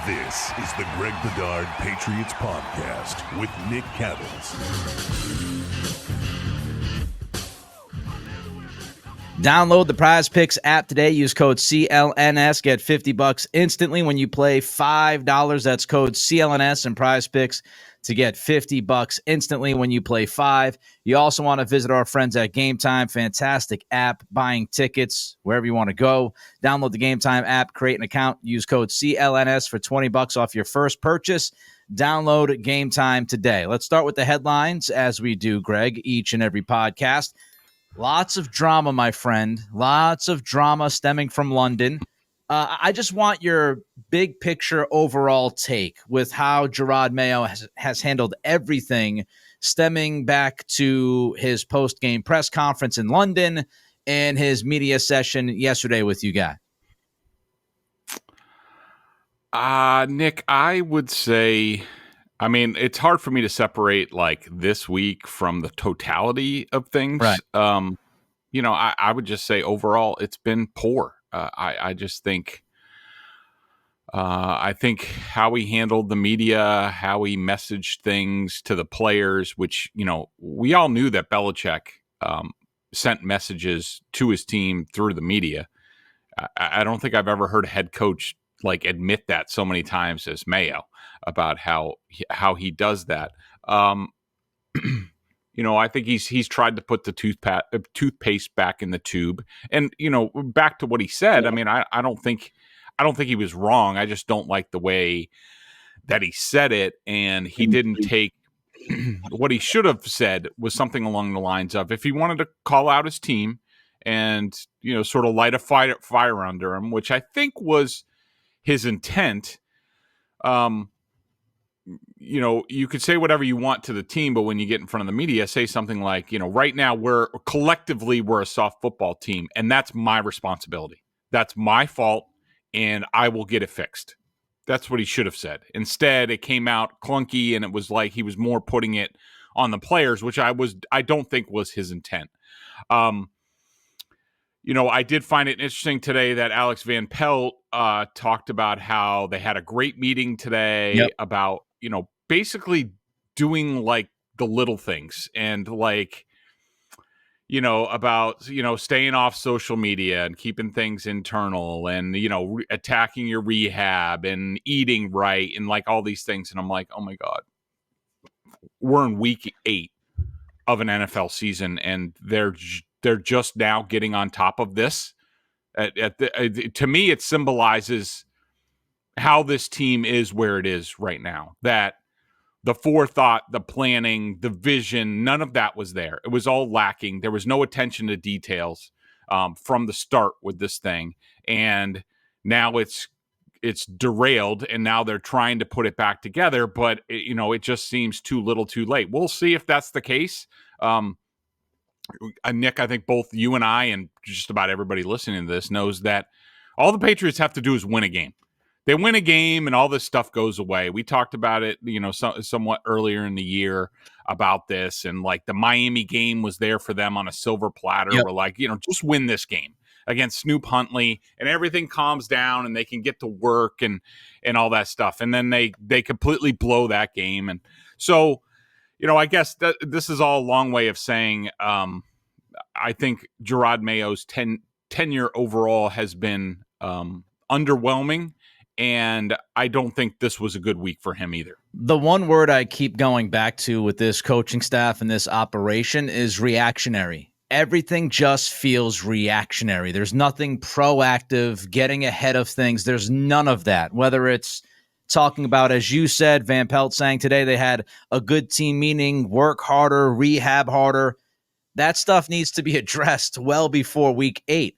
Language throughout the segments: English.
This is the Greg Bedard Patriots Podcast with Nick Cattles. Download the PrizePicks app today. Use code CLNS. Get $50 instantly when you play $5. That's code CLNS and PrizePicks to get $50 instantly when you play $5. You also want to visit our friends at Gametime. Fantastic app, buying tickets wherever you want to go. Download the Gametime app, create an account, use code CLNS for $20 off your first purchase. Download Gametime today. Let's start with the headlines as we do, Greg, each and every podcast. Lots of drama, my friend. Lots of drama stemming from London. I just want your big picture overall take with how Jerod Mayo has handled everything stemming back to his post-game press conference in London and his media session yesterday with you guys. Nick, I would say, I mean, it's hard for me to separate like this week from the totality of things. Right. I would just say overall it's been poor. I just think I think how he handled the media, how he messaged things to the players, which, we all knew that Belichick sent messages to his team through the media. I don't think I've ever heard a head coach like admit that so many times as Mayo about how he does that. I think he's tried to put the toothpaste back in the tube, and back to what he said. I mean, I don't think he was wrong. I just don't like the way that he said it, and he didn't take what he should have said was something along the lines of, if he wanted to call out his team and sort of light a fire under him, which I think was his intent. You could say whatever you want to the team, but when you get in front of the media, say something like, right now we're a soft football team, and that's my responsibility. That's my fault, and I will get it fixed. That's what he should have said. Instead, it came out clunky, and it was like he was more putting it on the players, which I don't think was his intent. I did find it interesting today that Alex Van Pelt talked about how they had a great meeting today about, basically doing like the little things and like, about, staying off social media and keeping things internal and, attacking your rehab and eating right and like all these things. And I'm like, oh my God, we're in week 8 of an NFL season and they're just now getting on top of this. To me, it symbolizes how this team is where it is right now, that the forethought, the planning, the vision, none of that was there. It was all lacking. There was no attention to details from the start with this thing. And now it's derailed, and now they're trying to put it back together. But, it just seems too little too late. We'll see if that's the case. Nick, I think both you and I and just about everybody listening to this knows that all the Patriots have to do is win a game. They win a game and all this stuff goes away. We talked about it, somewhat earlier in the year about this, and like the Miami game was there for them on a silver platter. We're like, just win this game against Snoop Huntley and everything calms down and they can get to work and all that stuff. And then they completely blow that game. And so, I guess this is all a long way of saying I think Jerod Mayo's tenure overall has been underwhelming, and I don't think this was a good week for him either. The one word I keep going back to with this coaching staff and this operation is reactionary. Everything just feels reactionary. There's nothing proactive, getting ahead of things. There's none of that, whether it's talking about, as you said, Van Pelt saying today they had a good team meeting, work harder, rehab harder. That stuff needs to be addressed well before week 8.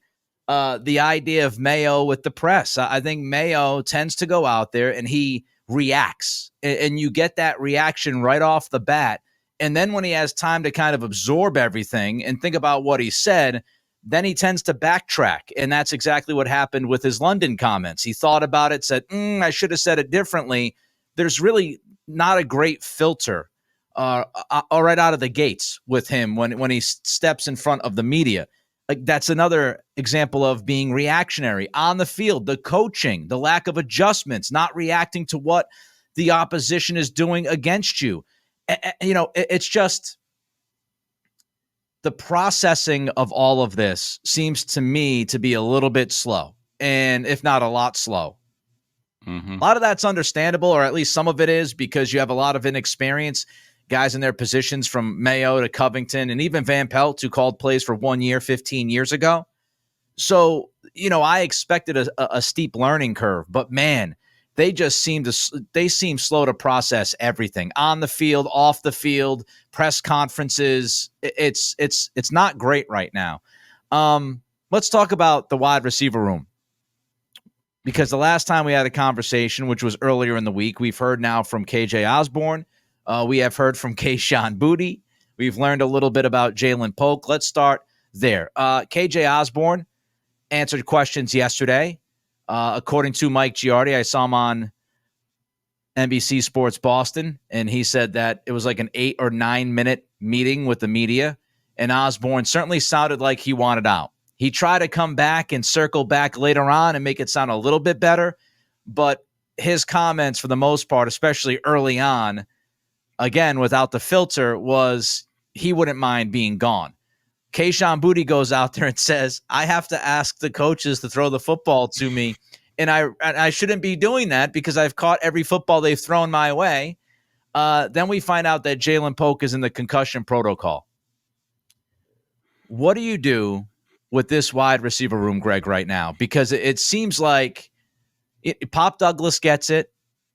The idea of Mayo with the press. I think Mayo tends to go out there and he reacts, and you get that reaction right off the bat. And then when he has time to kind of absorb everything and think about what he said, then he tends to backtrack. And that's exactly what happened with his London comments. He thought about it, said, I should have said it differently. There's really not a great filter right out of the gates with him when he steps in front of the media. Like, that's another example of being reactionary on the field, the coaching, the lack of adjustments, not reacting to what the opposition is doing against you. It's just the processing of all of this seems to me to be a little bit slow, and if not a lot slow. Mm-hmm. A lot of that's understandable, or at least some of it is, because you have a lot of inexperience guys in their positions, from Mayo to Covington and even Van Pelt, who called plays for 1 year 15 years ago. So, I expected a steep learning curve, but man, they just seem slow to process everything on the field, off the field, press conferences. It's not great right now. Let's talk about the wide receiver room, because the last time we had a conversation, which was earlier in the week, we've heard now from KJ Osborne. We have heard from Kayshon Boutte. We've learned a little bit about Jalen Polk. Let's start there. KJ Osborne answered questions yesterday. According to Mike Giardi, I saw him on NBC Sports Boston, and he said that it was like an 8 or 9 minute meeting with the media, and Osborne certainly sounded like he wanted out. He tried to come back and circle back later on and make it sound a little bit better, but his comments for the most part, especially early on, again, without the filter, was he wouldn't mind being gone. Kayshon Boutte goes out there and says, I have to ask the coaches to throw the football to me, and I shouldn't be doing that because I've caught every football they've thrown my way. Then we find out that Jalen Polk is in the concussion protocol. What do you do with this wide receiver room, Greg, right now? Because it seems like Pop Douglas gets it.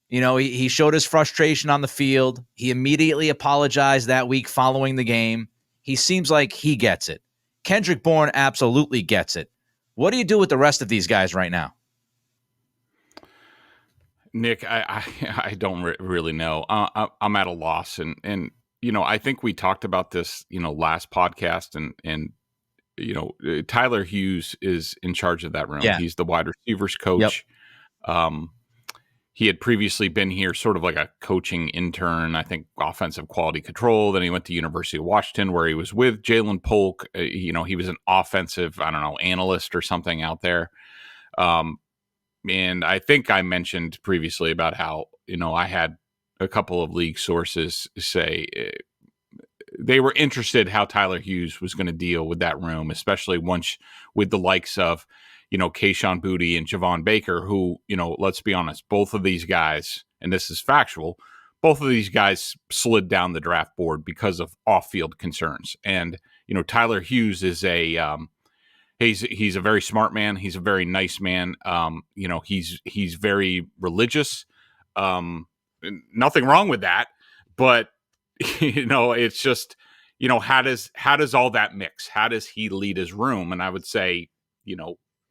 He showed his frustration on the field. He immediately apologized that week following the game. He seems like he gets it. Kendrick Bourne absolutely gets it. What do you do with the rest of these guys right now? Nick, I don't really know. I'm at a loss, and I think we talked about this last podcast, and Tyler Hughes is in charge of that room. Yeah. He's the wide receivers coach. Yep. He had previously been here sort of like a coaching intern, I think offensive quality control. Then he went to University of Washington, where he was with Jalen Polk. He was an offensive, analyst or something out there. And I think I mentioned previously about how, I had a couple of league sources say they were interested how Tyler Hughes was going to deal with that room, especially once with the likes of, Kayshon Boutte and Javon Baker, who, let's be honest, both of these guys, and this is factual, both of these guys slid down the draft board because of off-field concerns. And, Tyler Hughes is he's a very smart man. He's a very nice man. He's very religious. Nothing wrong with that, but it's just, how does all that mix? How does he lead his room? And I would say,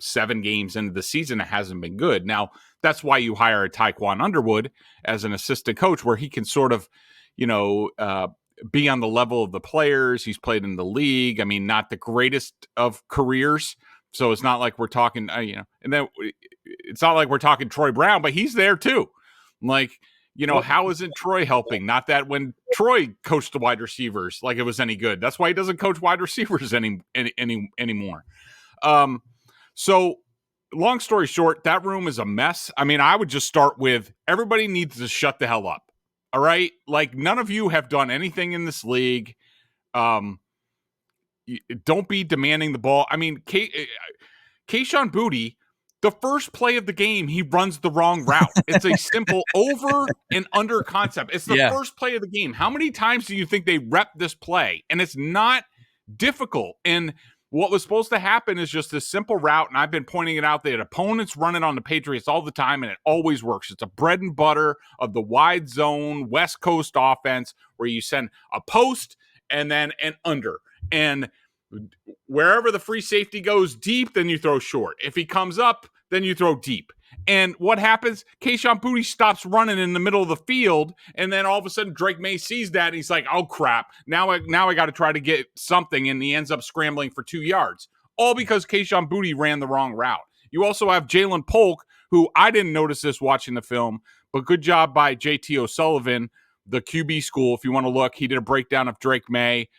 7 games into the season, it hasn't been good. Now, that's why you hire a Taekwon Underwood as an assistant coach, where he can sort of, be on the level of the players. He's played in the league. I mean, not the greatest of careers. So it's not like we're talking, and then it's not like we're talking Troy Brown, but he's there too. Like, how isn't Troy helping? Not that when Troy coached the wide receivers, like it was any good. That's why he doesn't coach wide receivers anymore. So long story short, that room is a mess. I mean, I would just start with everybody needs to shut the hell up. All right. Like, none of you have done anything in this league. Don't be demanding the ball. I mean, Kayshon Boutte, the first play of the game, he runs the wrong route. It's a simple over and under concept. It's the first play of the game. How many times do you think they rep this play? And it's not difficult. And what was supposed to happen is just this simple route, and I've been pointing it out that opponents run it on the Patriots all the time, and it always works. It's a bread and butter of the wide zone West Coast offense, where you send a post and then an under. And wherever the free safety goes deep, then you throw short. If he comes up, then you throw deep. And what happens? Kayshon Boutte stops running in the middle of the field, and then all of a sudden Drake Maye sees that, and he's like, "Oh crap! Now I got to try to get something," and he ends up scrambling for 2 yards, all because Kayshon Boutte ran the wrong route. You also have Jalen Polk, who I didn't notice this watching the film, but good job by JT O'Sullivan, the QB school. If you want to look, he did a breakdown of Drake Maye.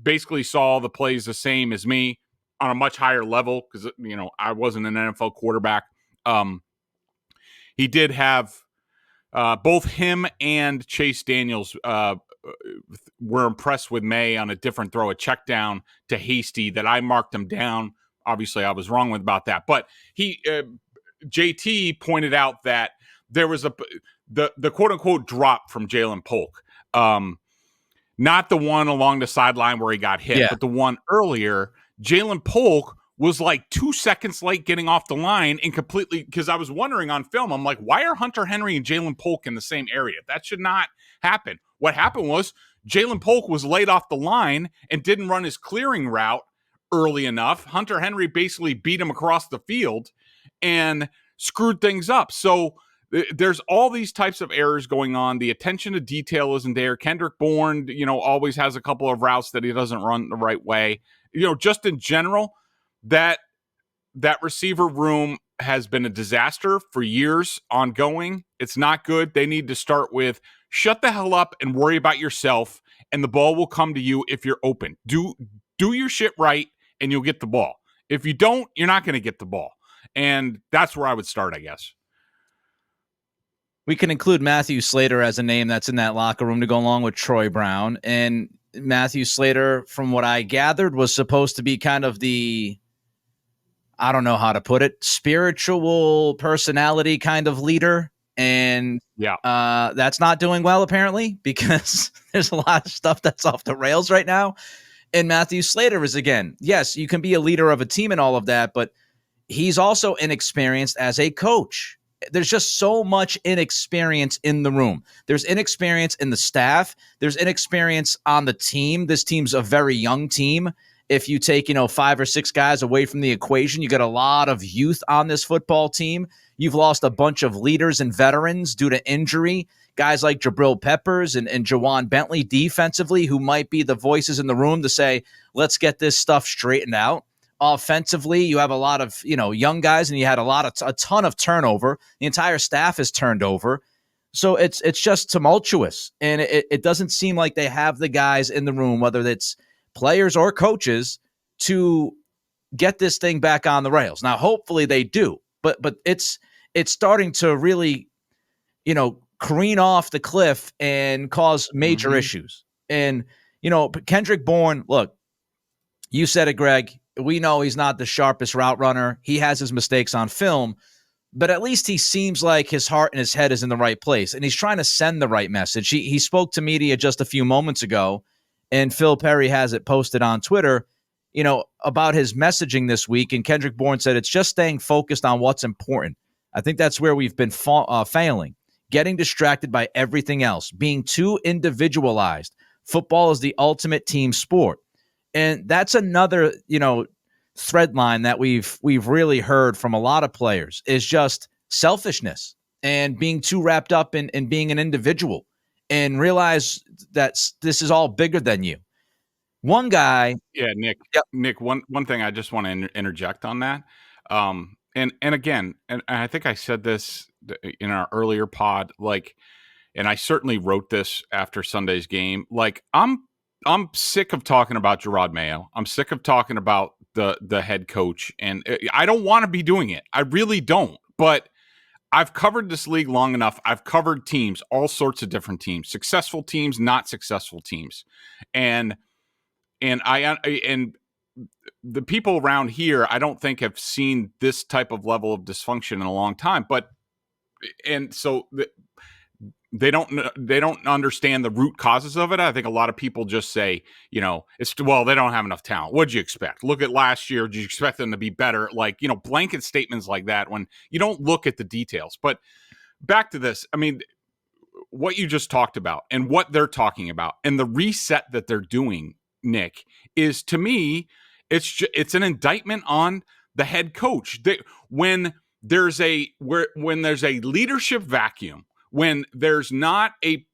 Basically saw the plays the same as me. on a much higher level because, I wasn't an NFL quarterback. He did have both him and Chase Daniels were impressed with Maye on a different throw, a check down to Hasty that I marked him down. Obviously, I was wrong about that. But JT pointed out that there was the quote-unquote drop from Jalen Polk. Not the one along the sideline where he got hit, but the one earlier. Jalen Polk was like 2 seconds late getting off the line and completely, because I was wondering on film, I'm like, why are Hunter Henry and Jalen Polk in the same area? That should not happen. What happened was Jalen Polk was late off the line and didn't run his clearing route early enough. Hunter Henry basically beat him across the field and screwed things up. So there's all these types of errors going on. The attention to detail isn't there. Kendrick Bourne, always has a couple of routes that he doesn't run the right way. Just in general, that receiver room has been a disaster for years ongoing. It's not good. They need to start with shut the hell up and worry about yourself, and the ball will come to you if you're open. Do your shit right, and you'll get the ball. If you don't, you're not going to get the ball. And that's where I would start, I guess. We can include Matthew Slater as a name that's in that locker room to go along with Troy Brown. And Matthew Slater, from what I gathered, was supposed to be kind of the, I don't know how to put it, spiritual personality kind of leader. And that's not doing well, apparently, because there's a lot of stuff that's off the rails right now. And Matthew Slater is, again, yes, you can be a leader of a team and all of that, but he's also inexperienced as a coach. There's just so much inexperience in the room. There's inexperience in the staff. There's inexperience on the team. This team's a very young team. If you take, 5 or 6 guys away from the equation, you get a lot of youth on this football team. You've lost a bunch of leaders and veterans due to injury. Guys like Jabril Peppers and Jawan Bentley defensively, who might be the voices in the room to say, let's get this stuff straightened out. Offensively, you have a lot of, young guys, and you had a ton of turnover. The entire staff is turned over. So it's just tumultuous. And it doesn't seem like they have the guys in the room, whether it's players or coaches, to get this thing back on the rails. Now, hopefully they do, but it's starting to really, careen off the cliff and cause major issues. And, Kendrick Bourne, look, you said it, Greg. We know he's not the sharpest route runner. He has his mistakes on film, but at least he seems like his heart and his head is in the right place, and he's trying to send the right message. He spoke to media just a few moments ago, and Phil Perry has it posted on Twitter, about his messaging this week, and Kendrick Bourne said it's just staying focused on what's important. I think that's where we've been failing, getting distracted by everything else, being too individualized. Football is the ultimate team sport. And that's another, thread line that we've really heard from a lot of players is just selfishness and being too wrapped up in being an individual, and realize that this is all bigger than you. One guy. Yeah, Nick. Yep. Nick, one thing I just want to interject on that. And again, and I think I said this in our earlier pod, and I certainly wrote this after Sunday's game. I'm sick of talking about Jerod Mayo. I'm sick of talking about the head coach, and I don't want to be doing it. I really don't. But I've covered this league long enough. I've covered teams, all sorts of different teams, successful teams, not successful teams, and the people around here, I don't think have seen this type of level of dysfunction in a long time. So they don't understand the root causes of it. I think a lot of people just say, they don't have enough talent. What'd you expect? Look at last year. Did you expect them to be better? Blanket statements like that when you don't look at the details. But back to this, what you just talked about and what they're talking about and the reset that they're doing, Nick, is, to me, it's an indictment on the head coach. When there's a leadership vacuum, when there's not a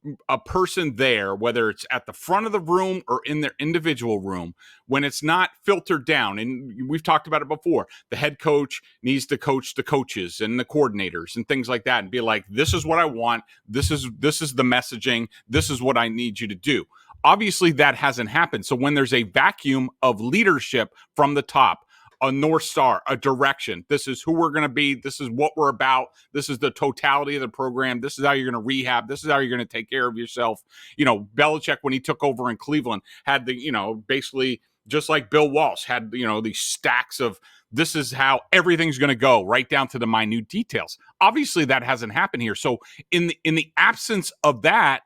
person there, whether it's at the front of the room or in their individual room, when it's not filtered down, and we've talked about it before, the head coach needs to coach the coaches and the coordinators and things like that and be like, this is what I want. This is the messaging. This is what I need you to do. Obviously, that hasn't happened. So when there's a vacuum of leadership from the top, a North Star, a direction. This is who we're going to be. This is what we're about. This is the totality of the program. This is how you're going to rehab. This is how you're going to take care of yourself. Belichick, when he took over in Cleveland, had basically just like Bill Walsh had, these stacks of this is how everything's going to go right down to the minute details. Obviously that hasn't happened here. So in the absence of that,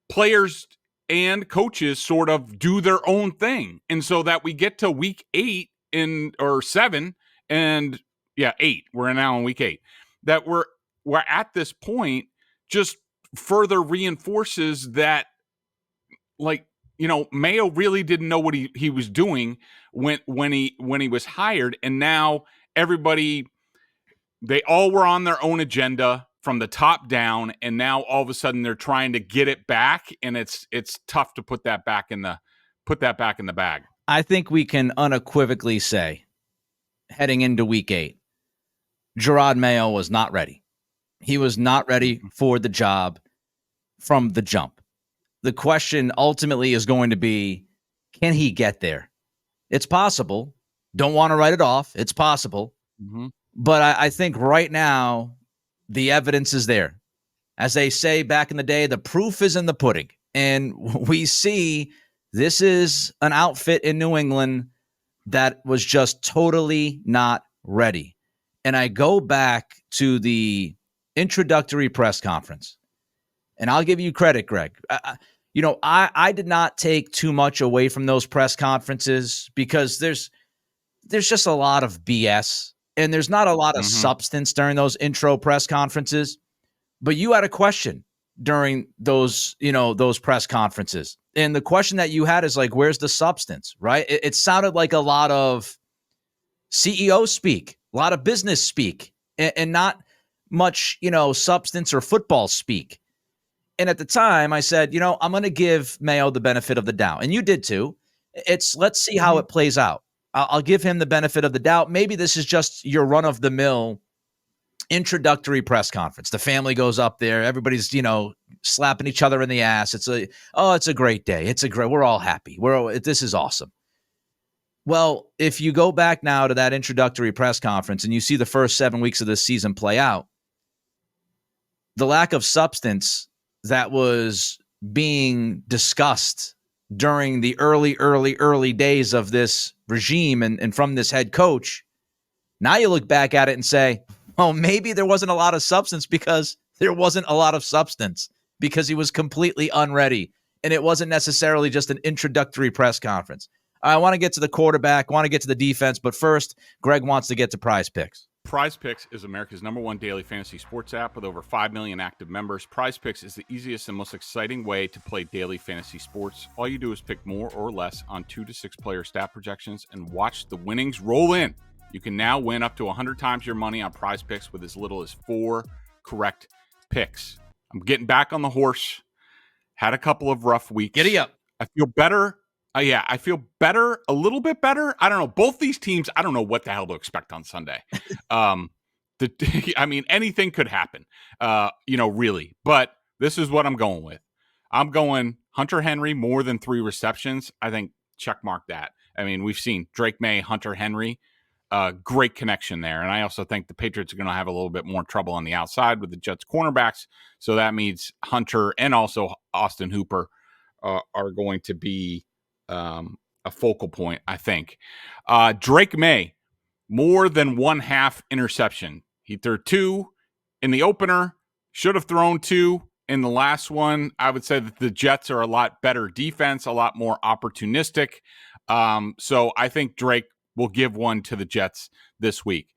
players and coaches sort of do their own thing. And so that we get to week 8 or 7 and 8, we're now in week 8, that we're at this point just further reinforces that, Mayo really didn't know what he was doing when he was hired. And now everybody, they all were on their own agenda from the top down, and now all of a sudden they're trying to get it back, and it's tough to put that back in the bag. I think we can unequivocally say, heading into week 8, Jerod Mayo was not ready. He was not ready for the job from the jump. The question ultimately is going to be, can he get there? It's possible. Don't want to write it off. It's possible. Mm-hmm. But I think right now, the evidence is there. As they say back in the day, the proof is in the pudding. And we see this is an outfit in New England that was just totally not ready. And I go back to the introductory press conference, and I'll give you credit, Greg. I did not take too much away from those press conferences because there's just a lot of BS. And there's not a lot of substance during those intro press conferences, but you had a question during those press conferences. And the question that you had is where's the substance, right? It sounded like a lot of CEO speak, a lot of business speak, and not much, substance or football speak. And at the time I said, I'm going to give Mayo the benefit of the doubt. And you did too. Let's see how it plays out. I'll give him the benefit of the doubt. Maybe this is just your run-of-the-mill introductory press conference. The family goes up there. Everybody's, slapping each other in the ass. It's a great day. We're all happy. This is awesome. Well, if you go back now to that introductory press conference and you see the first 7 weeks of this season play out, the lack of substance that was being discussed during the early days of this regime and from this head coach, now you look back at it and say, oh, maybe there wasn't a lot of substance because there wasn't a lot of substance because he was completely unready. And it wasn't necessarily just an introductory press conference. I want to get to the quarterback, want to get to the defense, but first, Greg wants to get to PrizePicks. PrizePicks is America's #1 daily fantasy sports app with over 5 million active members. PrizePicks is the easiest and most exciting way to play daily fantasy sports. All you do is pick more or less on 2 to 6 player stat projections and watch the winnings roll in. You can now win up to 100 times your money on PrizePicks with as little as 4 correct picks. I'm getting back on the horse. Had a couple of rough weeks. Giddy up. I feel better. I feel better, a little bit better. I don't know. Both these teams, I don't know what the hell to expect on Sunday. Anything could happen, really. But this is what I'm going with. I'm going Hunter Henry, more than 3 receptions. I think check mark that. I mean, we've seen Drake Maye, Hunter Henry, great connection there. And I also think the Patriots are going to have a little bit more trouble on the outside with the Jets cornerbacks. So that means Hunter and also Austin Hooper are going to be a focal point, I think. Drake Maye, more than 1/2 interception. He threw 2 in the opener, should have thrown 2 in the last one. I would say that the Jets are a lot better defense, a lot more opportunistic. So I think Drake will give one to the Jets this week.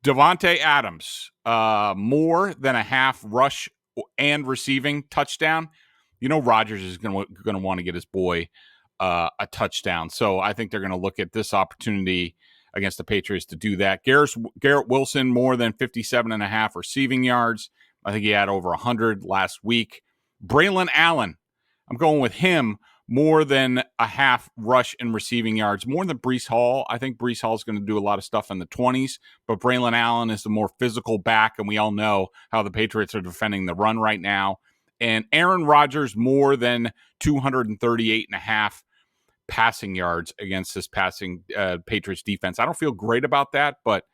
Devontae Adams, more than 1/2 rush and receiving touchdown. Rodgers is going to want to get his boy a touchdown. So I think they're going to look at this opportunity against the Patriots to do that. Garrett Wilson, more than 57.5 receiving yards. I think he had over 100 last week. Braylon Allen, I'm going with him, more than 1/2 rush and receiving yards, more than Breece Hall. I think Breece Hall is going to do a lot of stuff in the 20s, but Braylon Allen is the more physical back, and we all know how the Patriots are defending the run right now. And Aaron Rodgers, more than 238.5 passing yards against this passing Patriots defense. I don't feel great about that, but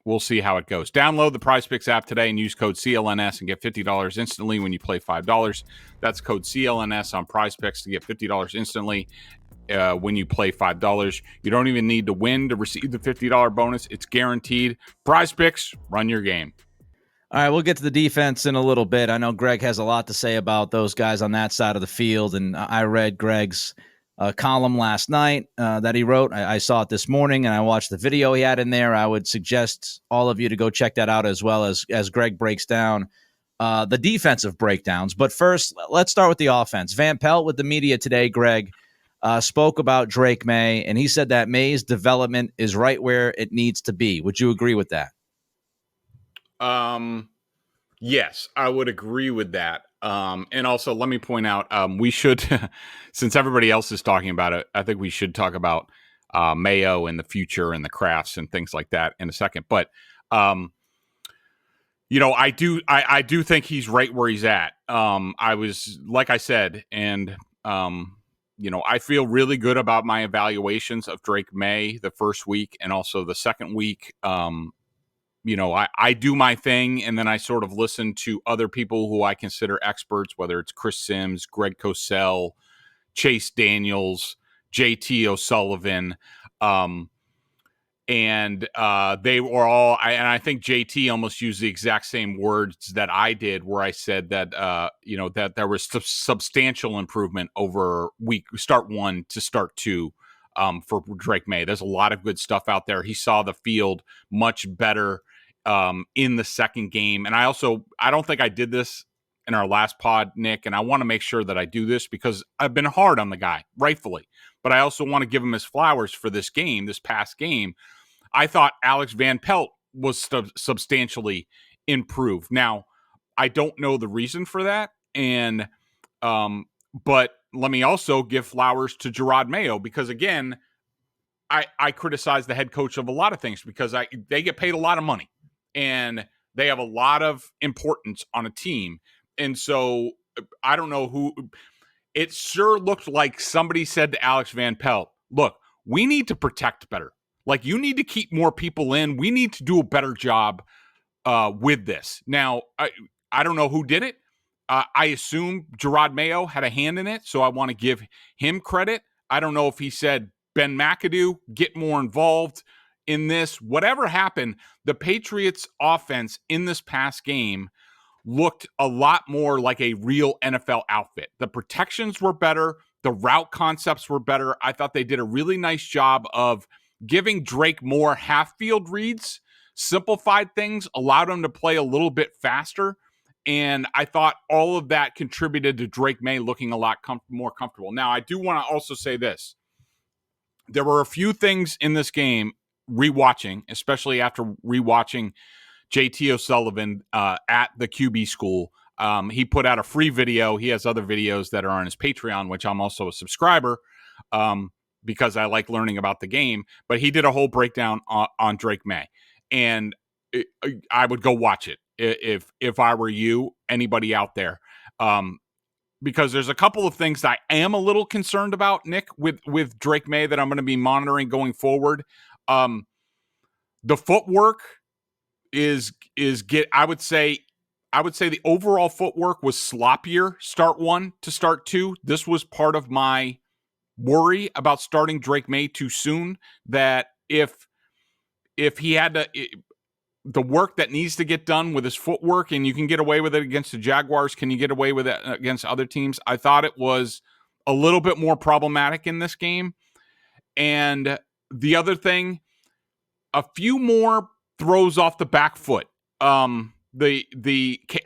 we'll see how it goes. Download the PrizePicks app today and use code CLNS and get $50 instantly when you play $5. That's code CLNS on PrizePicks to get $50 instantly when you play $5. You don't even need to win to receive the $50 bonus. It's guaranteed. PrizePicks, run your game. All right, we'll get to the defense in a little bit. I know Greg has a lot to say about those guys on that side of the field, and I read Greg's column last night that he wrote. I saw it this morning, and I watched the video he had in there. I would suggest all of you to go check that out as well as Greg breaks down the defensive breakdowns. But first, let's start with the offense. Van Pelt with the media today, Greg, spoke about Drake Maye, and he said that Maye's development is right where it needs to be. Would you agree with that? Yes, I would agree with that. And also, let me point out, we should, since everybody else is talking about it, I think we should talk about Mayo and the future and the Krafts and things like that in a second. But, I do think he's right where he's at. I was, like I said, and, I feel really good about my evaluations of Drake Maye the first week and also the second week. I do my thing, and then I sort of listen to other people who I consider experts, whether it's Chris Sims, Greg Cosell, Chase Daniels, JT O'Sullivan. And they were all, and I think JT almost used the exact same words that I did, where I said that, that there was substantial improvement over start 1 to start 2 for Drake Maye. There's a lot of good stuff out there. He saw the field much better in the second game. And I don't think I did this in our last pod, Nick, and I want to make sure that I do this because I've been hard on the guy, rightfully. But I also want to give him his flowers for this past game. I thought Alex Van Pelt was substantially improved. Now, I don't know the reason for that. And, but let me also give flowers to Jerod Mayo because, again, I criticize the head coach of a lot of things because they get paid a lot of money and they have a lot of importance on a team. And so I don't know who – it sure looked like somebody said to Alex Van Pelt, look, we need to protect better. Like, you need to keep more people in. We need to do a better job with this. Now, I don't know who did it. I assume Jerod Mayo had a hand in it, so I want to give him credit. I don't know if he said, Ben McAdoo, get more involved in this. Whatever happened, the Patriots offense in this past game looked a lot more like a real NFL outfit. The protections were better. The route concepts were better. I thought they did a really nice job of giving Drake more half-field reads, simplified things, allowed him to play a little bit faster. And I thought all of that contributed to Drake Maye looking a lot more comfortable. Now, I do want to also say this. There were a few things in this game, rewatching, especially after rewatching JT O'Sullivan at the QB school. He put out a free video. He has other videos that are on his Patreon, which I'm also a subscriber because I like learning about the game. But he did a whole breakdown on Drake Maye. And I would go watch it if I were you, anybody out there. Because there's a couple of things that I am a little concerned about, Nick, with Drake Maye that I'm going to be monitoring going forward. The footwork I would say the overall footwork was sloppier start 1 to start 2. This was part of my worry about starting Drake Maye too soon, that if he had to the work that needs to get done with his footwork, and you can get away with it against the Jaguars, can you get away with it against other teams? I thought it was a little bit more problematic in this game. And the other thing, a few more throws off the back foot. The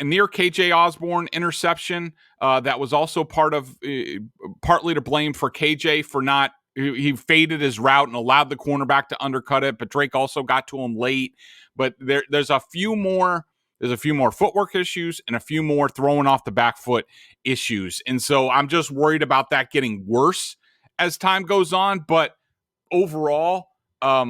near KJ Osborne interception that was also partly to blame for KJ for not. He faded his route and allowed the cornerback to undercut it, but Drake also got to him late. But there's a few more footwork issues and a few more throwing off the back foot issues. And so I'm just worried about that getting worse as time goes on. But overall, a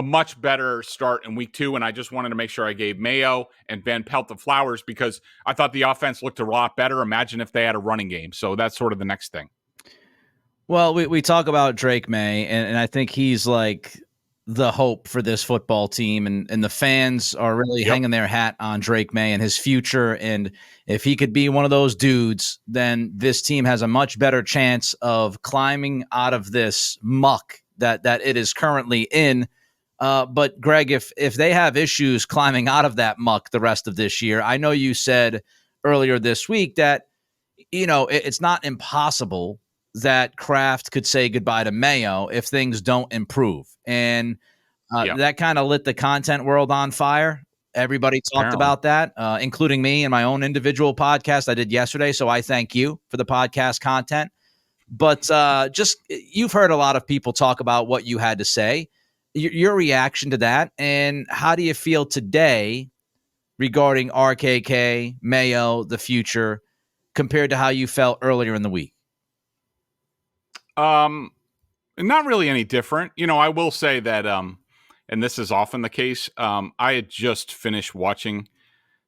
much better start in week 2. And I just wanted to make sure I gave Mayo and Van Pelt the flowers because I thought the offense looked a lot better. Imagine if they had a running game. So that's sort of the next thing. Well, we talk about Drake May, and I think he's like the hope for this football team, and the fans are really hanging their hat on Drake May and his future. And if he could be one of those dudes, then this team has a much better chance of climbing out of this muck that it is currently in. But Greg, if they have issues climbing out of that muck the rest of this year, I know you said earlier this week that it's not impossible that Kraft could say goodbye to Mayo if things don't improve. And that kind of lit the content world on fire. Everybody talked about that, including me and my own individual podcast I did yesterday. So I thank you for the podcast content. But just you've heard a lot of people talk about what you had to say, your reaction to that, and how do you feel today regarding RKK, Mayo, the future, compared to how you felt earlier in the week? Not really any different. I will say that, and this is often the case, I had just finished watching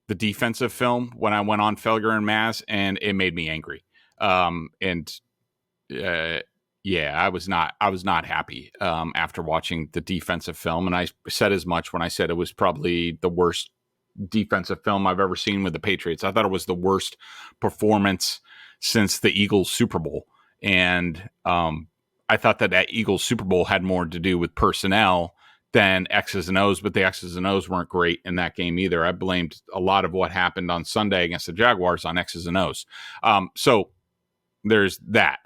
the defensive film when I went on Felger and Maz, and it made me angry. I was not happy after watching the defensive film, and I said as much when I said it was probably the worst defensive film I've ever seen with the Patriots. I thought it was the worst performance since the Eagles Super Bowl. And I thought that Eagles Super Bowl had more to do with personnel than X's and O's, but the X's and O's weren't great in that game either. I blamed a lot of what happened on Sunday against the Jaguars on X's and O's. So there's that.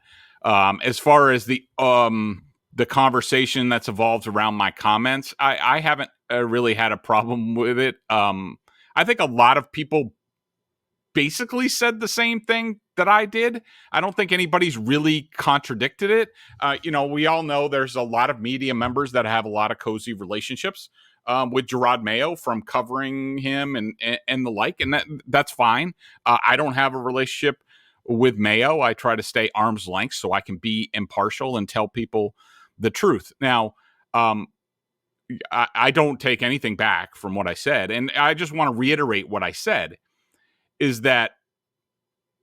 As far as the conversation that's evolved around my comments, I haven't really had a problem with it. I think a lot of people basically said the same thing that I did. I don't think anybody's really contradicted it. We all know there's a lot of media members that have a lot of cozy relationships with Jerod Mayo from covering him and the like, and that's fine. I don't have a relationship with Mayo. I try to stay arm's length so I can be impartial and tell people the truth. Now, I don't take anything back from what I said, and I just want to reiterate what I said, is that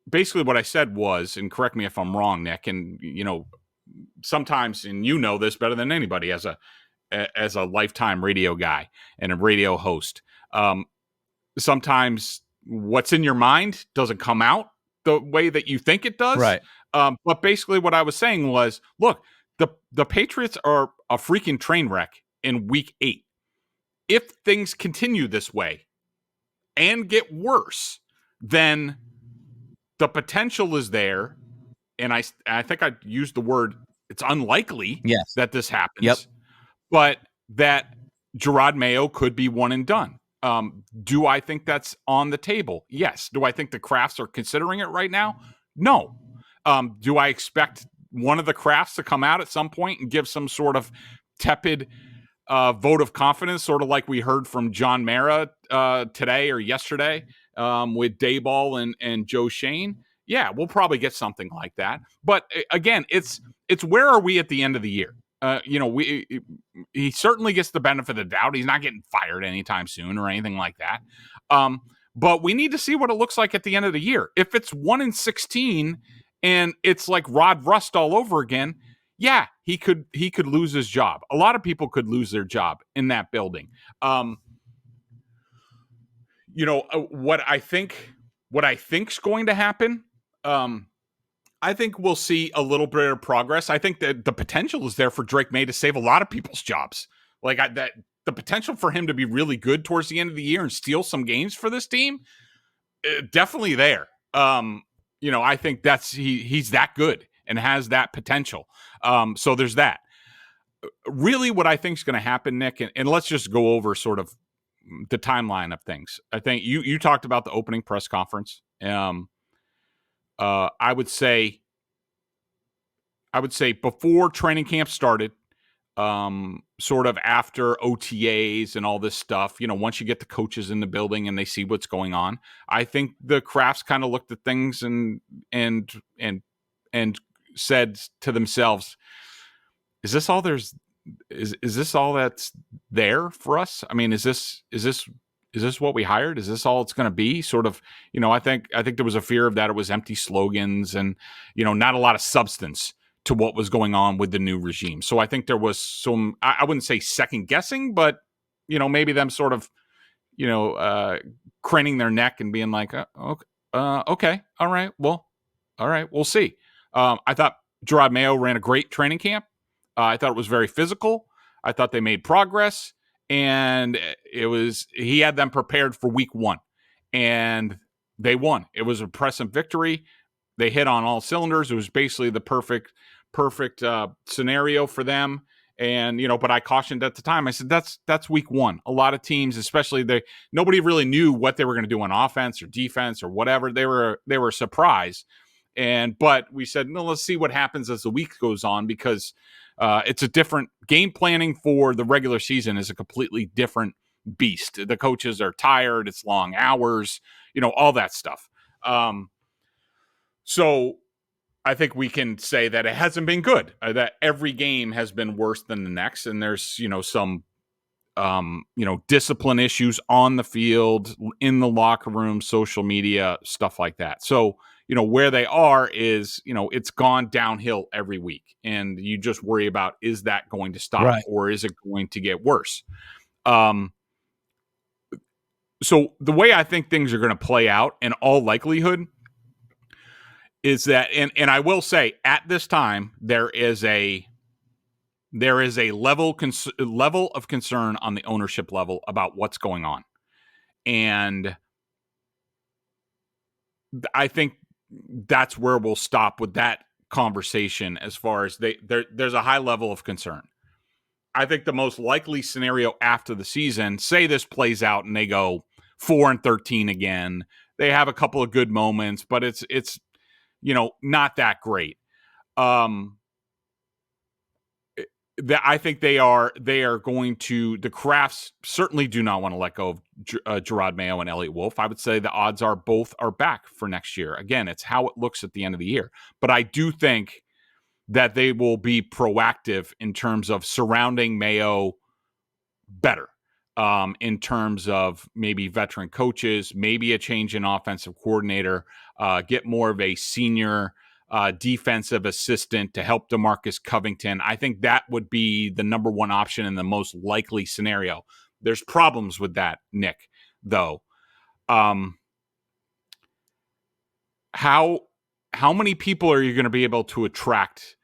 basically what I said was, and correct me if I'm wrong, Nick, and sometimes, and you know this better than anybody as a lifetime radio guy and a radio host, sometimes what's in your mind doesn't come out the way that you think it does. Right. But basically what I was saying was, look, the Patriots are a freaking train wreck in week 8. If things continue this way and get worse, then the potential is there. And I think I used the word, it's unlikely that this happens, but that Jerod Mayo could be one and done. Do I think that's on the table? Yes. Do I think the Krafts are considering it right now? No. Do I expect one of the Krafts to come out at some point and give some sort of tepid vote of confidence, sort of like we heard from John Mara today or yesterday with Dayball and Joe Shane? Yeah, we'll probably get something like that. But again, it's where are we at the end of the year? He certainly gets the benefit of the doubt. He's not getting fired anytime soon or anything like that. But we need to see what it looks like at the end of the year. If it's 1-16 and it's like Rod Rust all over again, yeah, he could lose his job. A lot of people could lose their job in that building. What I think's going to happen. I think we'll see a little bit of progress. I think that the potential is there for Drake May to save a lot of people's jobs. The potential for him to be really good towards the end of the year and steal some games for this team, definitely there. I think he's that good and has that potential. So there's that. Really what I think is going to happen, Nick, and let's just go over sort of the timeline of things. I think you talked about the opening press conference. I would say before training camp started, sort of after OTAs and all this stuff, once you get the coaches in the building and they see what's going on, I think the Krafts kind of looked at things and said to themselves, is this all there's, is this all that's there for us? I mean, is this what we hired? Is this all it's going to be? Sort of, I think there was a fear of that it was empty slogans and, not a lot of substance to what was going on with the new regime. So I think there was some, I wouldn't say second guessing, but, maybe them sort of, craning their neck and being like, okay, all right, we'll see. I thought Jerod Mayo ran a great training camp. I thought it was very physical. I thought they made progress, and he had them prepared for week 1, and they won. It was a impressive victory. They hit on all cylinders. It was basically the perfect scenario for them. And, but I cautioned at the time, I said, that's week 1. A lot of teams, especially nobody really knew what they were going to do on offense or defense or whatever. They were surprised. But we said, no, let's see what happens as the week goes on, because it's a different game. Planning for the regular season is a completely different beast. The coaches are tired. It's long hours, all that stuff. So I think we can say that it hasn't been good, that every game has been worse than the next. And there's, some, discipline issues on the field, in the locker room, social media, stuff like that. So, where they are is, it's gone downhill every week, and you just worry about, is that going to stop, right, or is it going to get worse? So the way I think things are going to play out in all likelihood is that, and I will say, at this time, there is a level of concern on the ownership level about what's going on. And I think that's where we'll stop with that conversation, as far as there's a high level of concern. I think the most likely scenario after the season, say this plays out and they go 4-13 again, they have a couple of good moments, but it's not that great. I think they are going to, the Krafts certainly do not want to let go of Jerod Mayo and Elliott Wolf. I would say the odds are both are back for next year. Again, it's how it looks at the end of the year. But I do think that they will be proactive in terms of surrounding Mayo better, in terms of maybe veteran coaches, maybe a change in offensive coordinator, get more of a senior defensive assistant to help DeMarcus Covington. I think that would be the number one option in the most likely scenario. There's problems with that, Nick, though. How many people are you going to be able to attract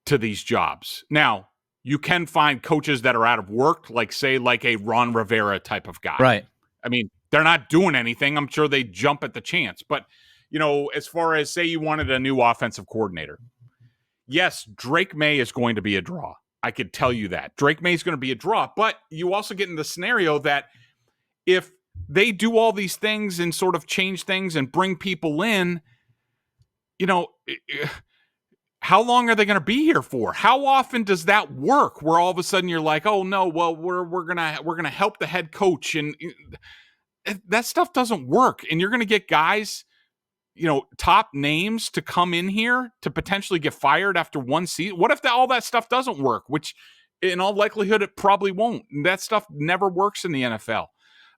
to these jobs? Now, you can find coaches that are out of work, like a Ron Rivera type of guy. Right. I mean, they're not doing anything. I'm sure they jump at the chance. But, as far as, say you wanted a new offensive coordinator, yes, Drake Maye is going to be a draw. I could tell you that. Drake Maye is going to be a draw. But you also get in the scenario that if they do all these things and sort of change things and bring people in, how long are they going to be here for? How often does that work, where all of a sudden you're like, oh no, well, we're gonna help the head coach, and that stuff doesn't work. And you're going to get guys, top names to come in here to potentially get fired after one season. What if all that stuff doesn't work? Which, in all likelihood, it probably won't. That stuff never works in the NFL.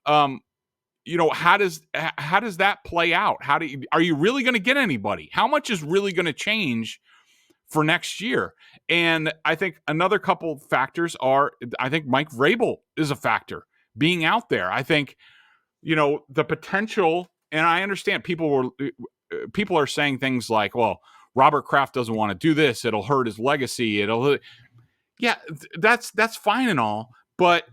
How does that play out? Are you really going to get anybody? How much is really going to change for next year? And I think another couple factors are, I think Mike Vrabel is a factor being out there. I think, the potential, and I understand people are saying things like, well, Robert Kraft doesn't want to do this. It'll hurt his legacy. Yeah, that's fine and all. But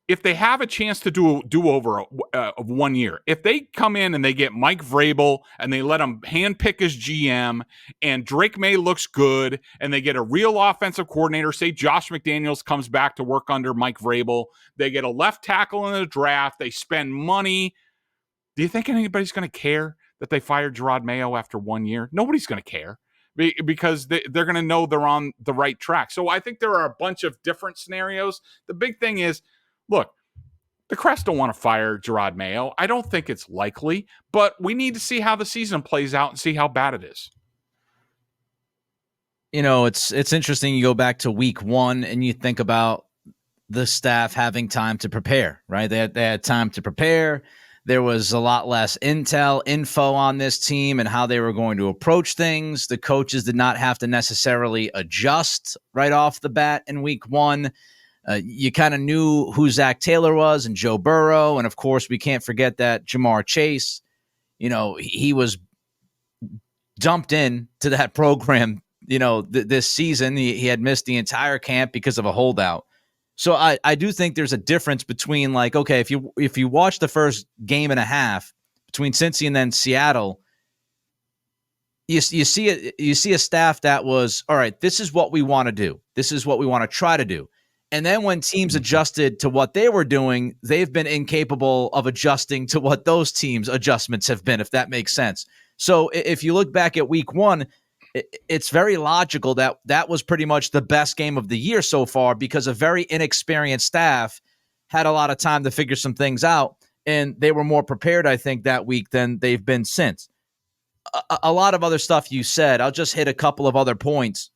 if they have a chance to do over of 1 year, if they come in and they get Mike Vrabel and they let him handpick his GM, and Drake Maye looks good, and they get a real offensive coordinator, say Josh McDaniels comes back to work under Mike Vrabel, they get a left tackle in the draft, they spend money. Do you think anybody's going to care that they fired Jerod Mayo after 1 year? Nobody's going to care, because they're going to know they're on the right track. So I think there are a bunch of different scenarios. The big thing is, look, the Krafts don't want to fire Jerod Mayo. I don't think it's likely, but we need to see how the season plays out and see how bad it is. It's interesting. You go back to week 1 and you think about the staff having time to prepare, right? They had time to prepare. There was a lot less info on this team and how they were going to approach things. The coaches did not have to necessarily adjust right off the bat in week one. You kind of knew who Zach Taylor was and Joe Burrow. And, of course, we can't forget that Jamar Chase, he was dumped in to that program, this season. He had missed the entire camp because of a holdout. So I do think there's a difference between, like, okay, if you watch the first game and a half between Cincy and then Seattle, you see a staff that was, all right, this is what we want to do. This is what we want to try to do. And then when teams adjusted to what they were doing, they've been incapable of adjusting to what those teams' adjustments have been, if that makes sense. So if you look back at week one, it's very logical that was pretty much the best game of the year so far, because a very inexperienced staff had a lot of time to figure some things out, and they were more prepared, I think, that week than they've been since. A lot of other stuff you said. I'll just hit a couple of other points.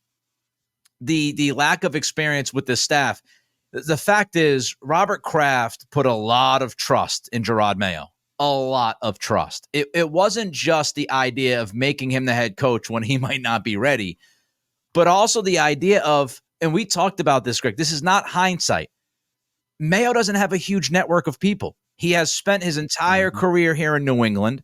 The lack of experience with the staff. The fact is, Robert Kraft put a lot of trust in Jerod Mayo. A lot of trust. It wasn't just the idea of making him the head coach when he might not be ready, but also the idea of, and we talked about this, Greg, this is not hindsight. Mayo doesn't have a huge network of people. He has spent his entire career here in New England.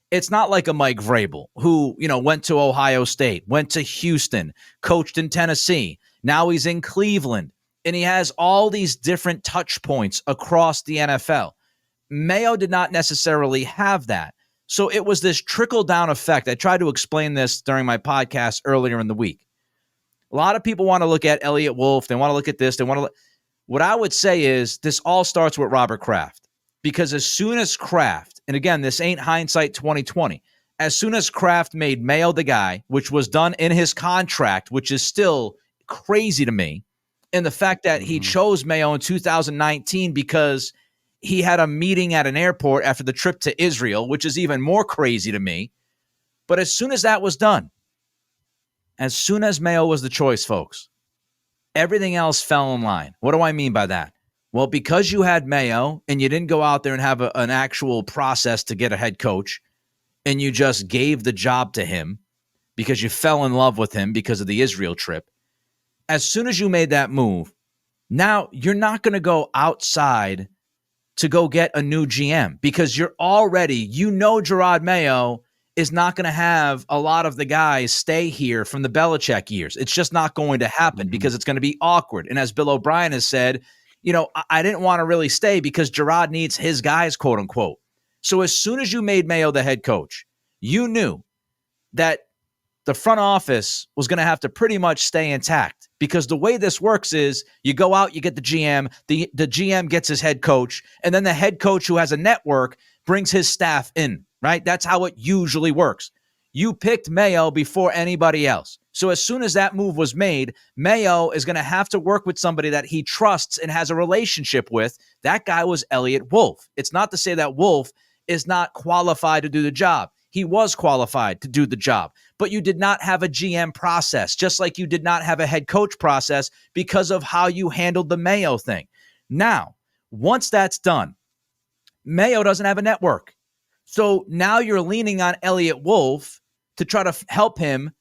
It's not like a Mike Vrabel who, went to Ohio State, went to Houston, coached in Tennessee. Now he's in Cleveland, and he has all these different touch points across the NFL. Mayo did not necessarily have that. So it was this trickle-down effect. I tried to explain this during my podcast earlier in the week. A lot of people want to look at Elliott Wolf. They want to look at this. What I would say is this all starts with Robert Kraft. Because as soon as Kraft, and again, this ain't hindsight 2020, as soon as Kraft made Mayo the guy, which was done in his contract, which is still crazy to me, and the fact that he chose Mayo in 2019 because he had a meeting at an airport after the trip to Israel, which is even more crazy to me. But as soon as that was done, as soon as Mayo was the choice, folks, everything else fell in line. What do I mean by that? Well, because you had Mayo and you didn't go out there and have an actual process to get a head coach, and you just gave the job to him because you fell in love with him because of the Israel trip, as soon as you made that move, now you're not going to go outside to go get a new GM because you're already, Jerod Mayo is not going to have a lot of the guys stay here from the Belichick years. It's just not going to happen because it's going to be awkward. And as Bill O'Brien has said, I didn't want to really stay because Jerod needs his guys, quote unquote. So as soon as you made Mayo the head coach, you knew that the front office was going to have to pretty much stay intact, because the way this works is you go out, you get the GM, the GM gets his head coach, and then the head coach who has a network brings his staff in, right? That's how it usually works. You picked Mayo before anybody else. So as soon as that move was made, Mayo is going to have to work with somebody that he trusts and has a relationship with. That guy was Elliott Wolf. It's not to say that Wolf is not qualified to do the job. He was qualified to do the job, but you did not have a GM process, just like you did not have a head coach process because of how you handled the Mayo thing. Now, once that's done, Mayo doesn't have a network. So now you're leaning on Elliott Wolf to try to help him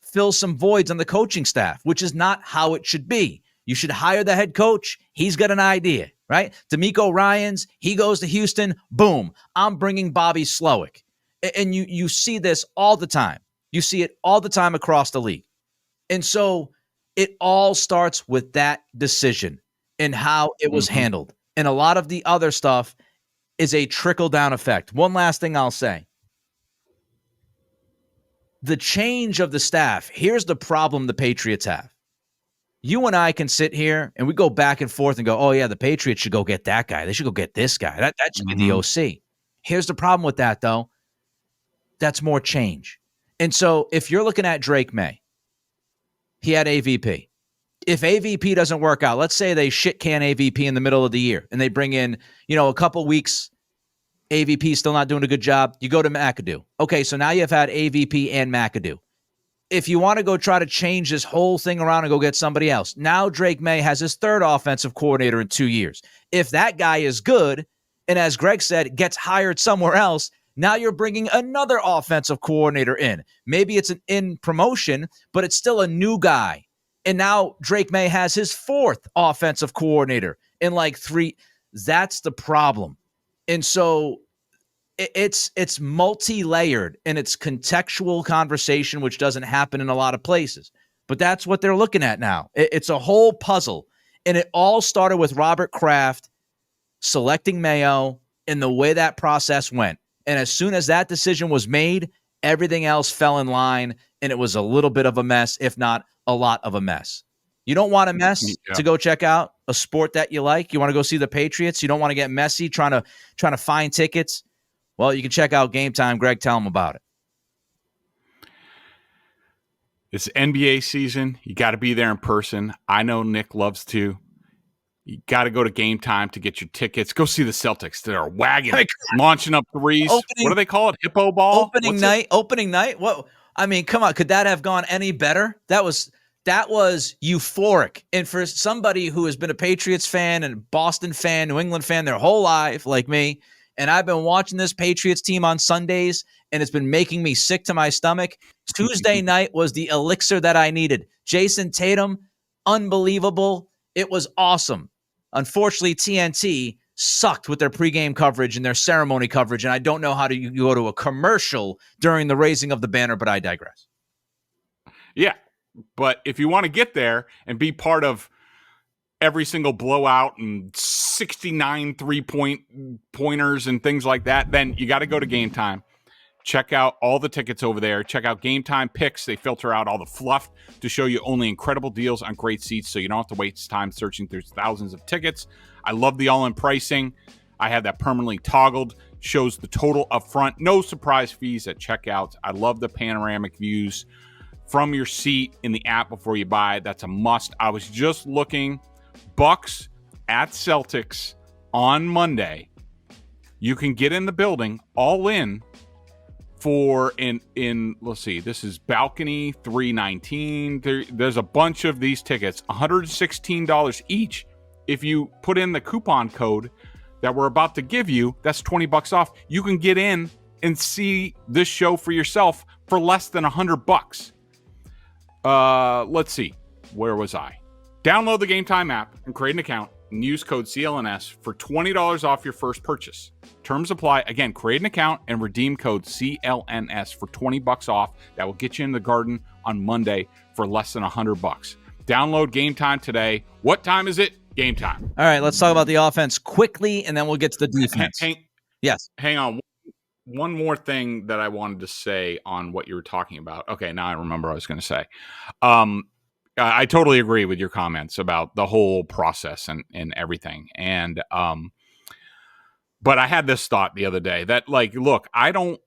fill some voids on the coaching staff, which is not how it should be. You should hire the head coach. He's got an idea, right? D'Amico Ryans, he goes to Houston. Boom, I'm bringing Bobby Slowick. And you see this all the time. You see it all the time across the league. And so it all starts with that decision and how it was handled. And a lot of the other stuff is a trickle-down effect. One last thing I'll say. The change of the staff, here's the problem the Patriots have. You and I can sit here and we go back and forth and go, oh, yeah, the Patriots should go get that guy. They should go get this guy. That should be the OC. Here's the problem with that, though. That's more change. And so if you're looking at Drake Maye, he had AVP. If AVP doesn't work out, let's say they shit can AVP in the middle of the year and they bring in, a couple weeks, AVP still not doing a good job, you go to McAdoo. Okay, so now you've had AVP and McAdoo. If you want to go try to change this whole thing around and go get somebody else, now Drake Maye has his third offensive coordinator in 2 years. If that guy is good, And as Greg said, gets hired somewhere else. Now you're bringing another offensive coordinator in. Maybe it's an in promotion, but it's still a new guy. And now Drake Maye has his fourth offensive coordinator in like 3. That's the problem. And so it's multi-layered, and it's contextual conversation, which doesn't happen in a lot of places. But that's what they're looking at now. It's a whole puzzle. And it all started with Robert Kraft selecting Mayo and the way that process went. And as soon as that decision was made, everything else fell in line, and it was a little bit of a mess, if not a lot of a mess. You don't want a mess to go check out a sport that you like. You want to go see the Patriots. You don't want to get messy trying to find tickets. Well, you can check out Gametime. Greg, tell them about it. It's NBA season. You got to be there in person. I know Nick loves to. You got to go to Gametime to get your tickets. Go see the Celtics. They're wagging, launching up threes. What do they call it? Hippo ball? Opening night. What? I mean, come on. Could that have gone any better? That was euphoric. And for somebody who has been a Patriots fan and Boston fan, New England fan their whole life, like me, and I've been watching this Patriots team on Sundays, and it's been making me sick to my stomach. Tuesday night was the elixir that I needed. Jason Tatum, unbelievable. It was awesome. Unfortunately, TNT sucked with their pregame coverage and their ceremony coverage, and I don't know how to go to a commercial during the raising of the banner, but I digress. Yeah, but if you want to get there and be part of every single blowout and 69 three-pointers and things like that, then you got to go to Gametime. Check out all the tickets over there. Check out Gametime Picks. They filter out all the fluff to show you only incredible deals on great seats, so you don't have to waste time searching through thousands of tickets. I love the all-in pricing. I have that permanently toggled. Shows the total up front. No surprise fees at checkout. I love the panoramic views from your seat in the app before you buy. That's a must. I was just looking. Bucks at Celtics on Monday. You can get in the building all in for in let's see, this is balcony $319. There's a bunch of these tickets, $116 each. If you put in the coupon code that we're about to give you, that's $20 off. You can get in and see this show for yourself for less than $100. Let's see, where was I? Download the Gametime app and create an account and use code CLNS for $20 off your first purchase. Terms apply. Again, create an account and redeem code CLNS for $20 off. That will get you in the garden on Monday for less than $100. Download Gametime today. What time is it? Gametime. All right, let's talk about the offense quickly, and then we'll get to the defense. Yes. Hang on. One more thing that I wanted to say on what you were talking about. Okay, now I remember what I was going to say. I totally agree with your comments about the whole process and everything. And, but I had this thought the other day that, like, look, I don't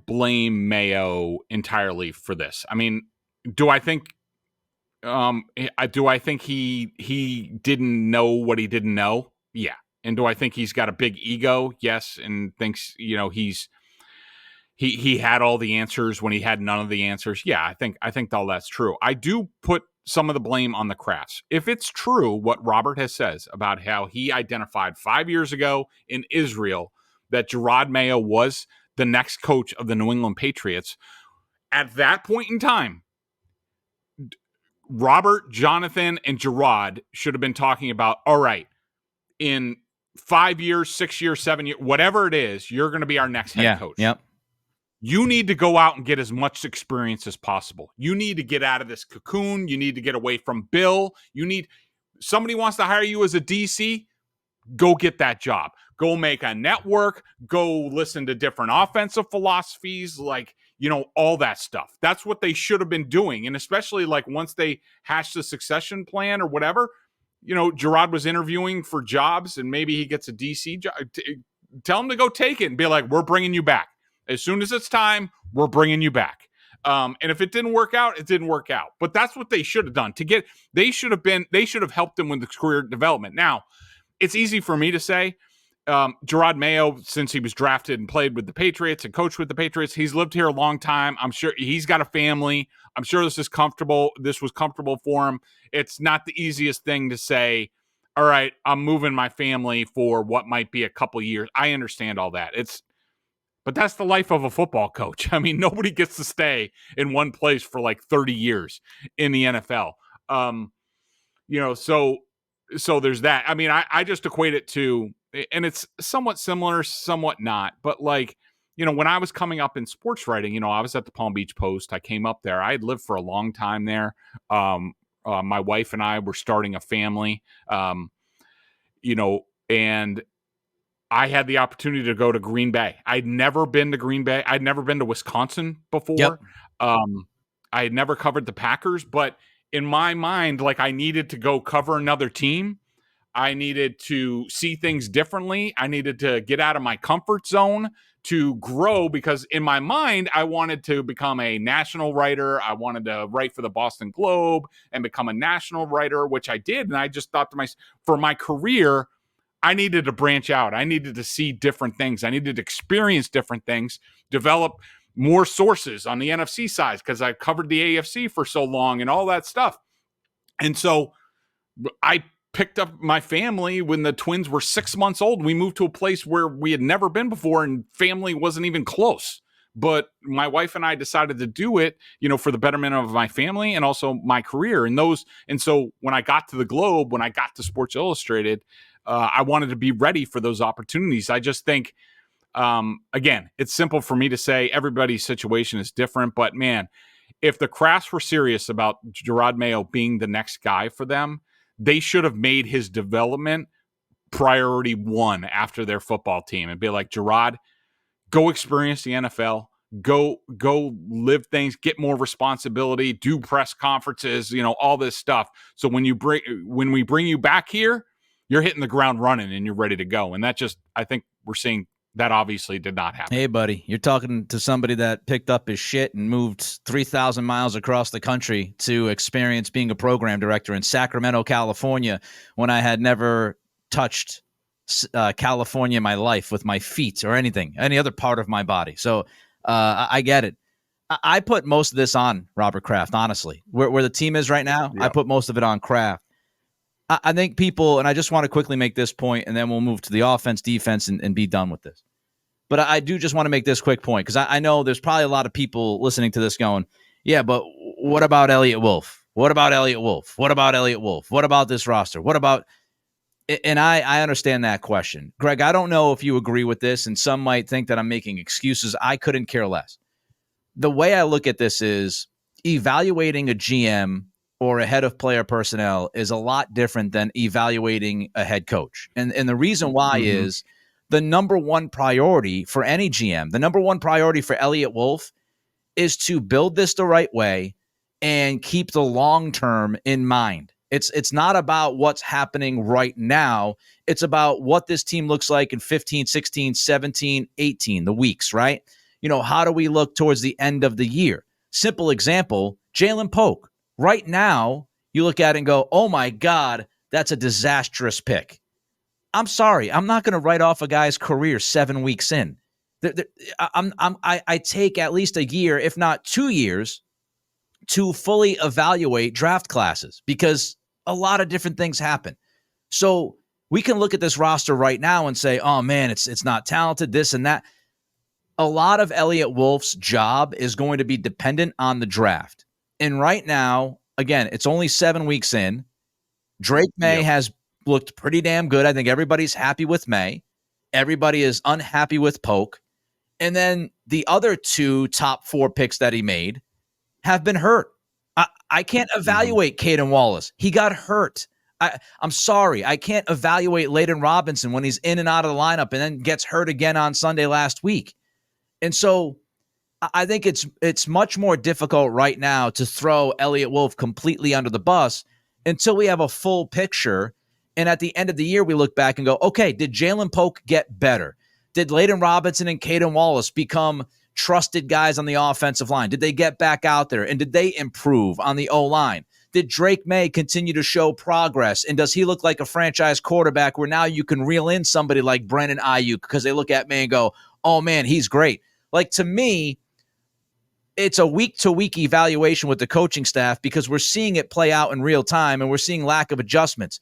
blame Mayo entirely for this. I mean, do I think he didn't know what he didn't know? Yeah. And do I think he's got a big ego? Yes. And thinks, he had all the answers when he had none of the answers. Yeah, I think all that's true. I do put some of the blame on the Crafts. If it's true what Robert has says about how he identified 5 years ago in Israel that Jerod Mayo was the next coach of the New England Patriots, at that point in time, Robert, Jonathan, and Jerod should have been talking about, all right, in 5 years, 6 years, 7 years, whatever it is, you're going to be our next head coach. Yep. You need to go out and get as much experience as possible. You need to get out of this cocoon. You need to get away from Bill. Somebody wants to hire you as a DC, go get that job. Go make a network. Go listen to different offensive philosophies, all that stuff. That's what they should have been doing. And especially once they hashed the succession plan or whatever, Jerod was interviewing for jobs and maybe he gets a DC job. Tell him to go take it and be like, we're bringing you back. As soon as it's time, we're bringing you back. And if it didn't work out, it didn't work out. But that's what they should have done. They should have helped him with the career development. Now, it's easy for me to say, Jerod Mayo, since he was drafted and played with the Patriots and coached with the Patriots, he's lived here a long time. I'm sure he's got a family. I'm sure this was comfortable for him. It's not the easiest thing to say, all right, I'm moving my family for what might be a couple years. I understand all that. But that's the life of a football coach. I mean, nobody gets to stay in one place for like 30 years in the NFL. So there's that. I mean, I just equate it to, and it's somewhat similar, somewhat not, but like, when I was coming up in sports writing, I was at the Palm Beach Post. I came up there. I had lived for a long time there. My wife and I were starting a family, and I had the opportunity to go to Green Bay. I'd never been to Green Bay. I'd never been to Wisconsin before. Yep. I had never covered the Packers, but in my mind, like, I needed to go cover another team. I needed to see things differently. I needed to get out of my comfort zone to grow, because in my mind, I wanted to become a national writer. I wanted to write for the Boston Globe and become a national writer, which I did. And I just thought to myself, for my career, I needed to branch out. I needed to see different things. I needed to experience different things, develop more sources on the NFC side, because I covered the AFC for so long and all that stuff. And so I picked up my family when the twins were 6 months old. We moved to a place where we had never been before, and family wasn't even close. But my wife and I decided to do it, for the betterment of my family and also my career. And so when I got to the Globe, when I got to Sports Illustrated, I wanted to be ready for those opportunities. I just think, again, it's simple for me to say everybody's situation is different, but man, if the Crafts were serious about Jerod Mayo being the next guy for them, they should have made his development priority one after their football team and be like, Jerod, go experience the NFL, go live things, get more responsibility, do press conferences, all this stuff. So when we bring you back here, you're hitting the ground running and you're ready to go. And that just, I think we're seeing that obviously did not happen. Hey, buddy, you're talking to somebody that picked up his shit and moved 3,000 miles across the country to experience being a program director in Sacramento, California, when I had never touched California in my life with my feet or anything, any other part of my body. So I get it. I put most of this on Robert Kraft, honestly. Where the team is right now, I put most of it on Kraft. I think people, and I just want to quickly make this point, and then we'll move to the offense, defense, and be done with this. But I do just want to make this quick point, because I know there's probably a lot of people listening to this going, yeah, but what about Elliott Wolf? What about Elliott Wolf? What about Elliott Wolf? What about this roster? What about – and I understand that question. Greg, I don't know if you agree with this, and some might think that I'm making excuses. I couldn't care less. The way I look at this is evaluating a GM – or a head of player personnel is a lot different than evaluating a head coach. And the reason why is the number one priority for any GM, the number one priority for Elliott Wolf is to build this the right way and keep the long term in mind. It's not about what's happening right now. It's about what this team looks like in 15, 16, 17, 18, the weeks, right? How do we look towards the end of the year? Simple example, Jalen Polk. Right now, you look at it and go, oh, my God, that's a disastrous pick. I'm sorry. I'm not going to write off a guy's career 7 weeks in. I take at least a year, if not 2 years, to fully evaluate draft classes because a lot of different things happen. So we can look at this roster right now and say, oh, man, it's not talented, this and that. A lot of Elliott Wolf's job is going to be dependent on the draft. And right now, again, it's only 7 weeks in. Drake Maye has looked pretty damn good. I think everybody's happy with Maye. Everybody is unhappy with Polk. And then the other two top 4 picks that he made have been hurt. I can't evaluate Caden Wallace. He got hurt. I'm sorry. I can't evaluate Layden Robinson when he's in and out of the lineup and then gets hurt again on Sunday last week. And so I think it's much more difficult right now to throw Elliott Wolf completely under the bus until we have a full picture. And at the end of the year, we look back and go, okay, did Jalen Polk get better? Did Layden Robinson and Caden Wallace become trusted guys on the offensive line? Did they get back out there? And did they improve on the O-line? Did Drake Maye continue to show progress? And does he look like a franchise quarterback where now you can reel in somebody like Brandon Ayuk because they look at Maye and go, oh, man, he's great. Like, to me, it's a week-to-week evaluation with the coaching staff because we're seeing it play out in real time and we're seeing lack of adjustments.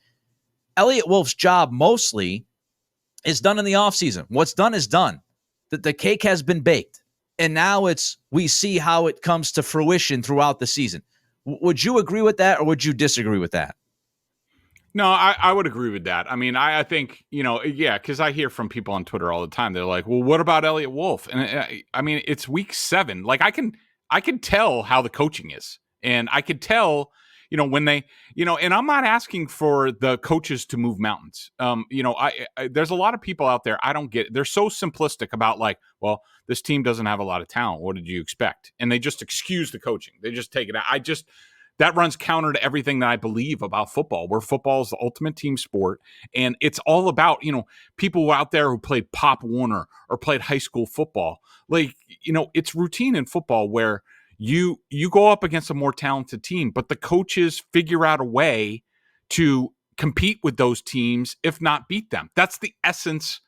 Elliott Wolf's job mostly is done in the offseason. What's done is done. The cake has been baked. And now we see how it comes to fruition throughout the season. Would you agree with that, or would you disagree with that? No, I would agree with that. I mean, I think, because I hear from people on Twitter all the time. They're like, well, what about Elliott Wolf? And I mean, it's week 7. Like I can tell how the coaching is. And I could tell, when they, and I'm not asking for the coaches to move mountains. There's a lot of people out there. I don't get it. They're so simplistic about like, well, this team doesn't have a lot of talent. What did you expect? And they just excuse the coaching. They just take it out. That runs counter to everything that I believe about football, where football is the ultimate team sport. And it's all about, people out there who played Pop Warner or played high school football. Like, it's routine in football where you go up against a more talented team, but the coaches figure out a way to compete with those teams, if not beat them. That's the essence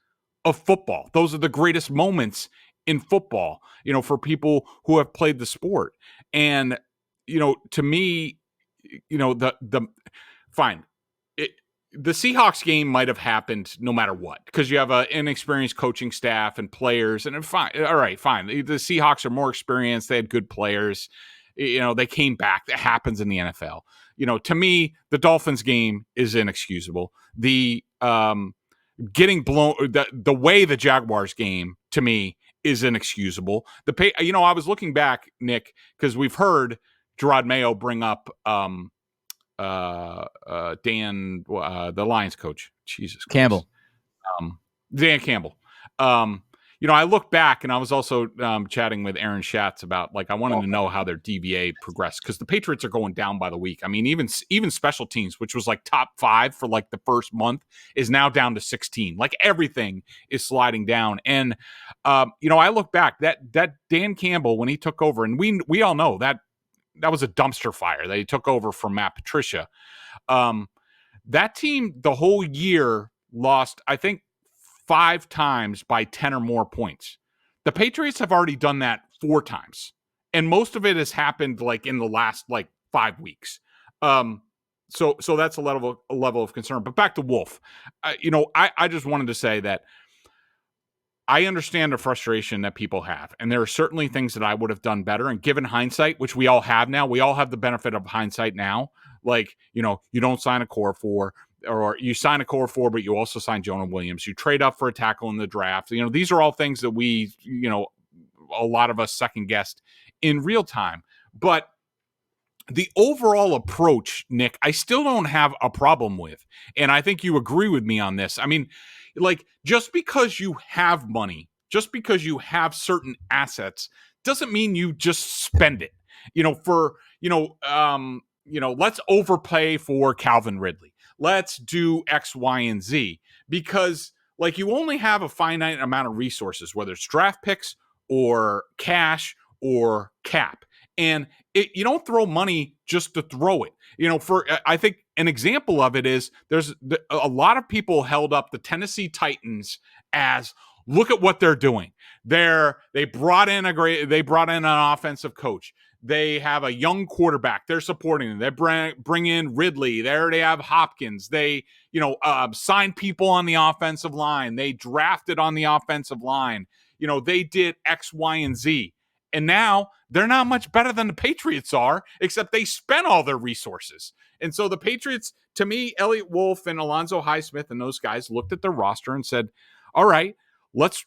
of football. Those are the greatest moments in football, for people who have played the sport. And, to me, fine. The Seahawks game might have happened no matter what, because you have an inexperienced coaching staff and players, and fine. All right, fine. The Seahawks are more experienced. They had good players. They came back. That happens in the NFL. To me, the Dolphins game is inexcusable. The getting blown, the way the Jaguars game, to me, is inexcusable. I was looking back, Nick, because we've heard Jerod Mayo bring up Dan, the Lions coach, Jesus Christ. Campbell, Dan Campbell. I look back, and I was also chatting with Aaron Schatz about, like, I wanted to know how their DVA progressed, because the Patriots are going down by the week. I mean, even special teams, which was like top 5 for like the first month, is now down to 16. Like, everything is sliding down. And I look back, that Dan Campbell, when he took over, and we all know that was a dumpster fire that he took over from Matt Patricia. That team the whole year lost, I think, 5 times by 10 or more points. The Patriots have already done that 4 times. And most of it has happened like in the last 5 weeks. So that's a level of concern. But back to Wolf. I just wanted to say that I understand the frustration that people have, and there are certainly things that I would have done better. And given hindsight, which we all have now, we all have the benefit of hindsight now. Like, you don't sign a core for, or you sign a core for, but you also sign Jonah Williams. You trade up for a tackle in the draft. These are all things that we, a lot of us second guessed in real time. But the overall approach, Nick, I still don't have a problem with. And I think you agree with me on this. I mean, like, just because you have money, just because you have certain assets, doesn't mean you just spend it. Let's overpay for Calvin Ridley. Let's do X, Y, and Z, because like, you only have a finite amount of resources, whether it's draft picks or cash or cap. And you don't throw money just to throw it. I think an example of it is there's a lot of people held up the Tennessee Titans as, look at what they're doing. They brought in an offensive coach. They have a young quarterback. They're supporting them. They bring in Ridley. There they have Hopkins. They, sign people on the offensive line. They drafted on the offensive line. They did X, Y, and Z. And now they're not much better than the Patriots are, except they spent all their resources. And so the Patriots, to me, Elliott Wolf and Alonzo Highsmith and those guys looked at their roster and said, all right, let's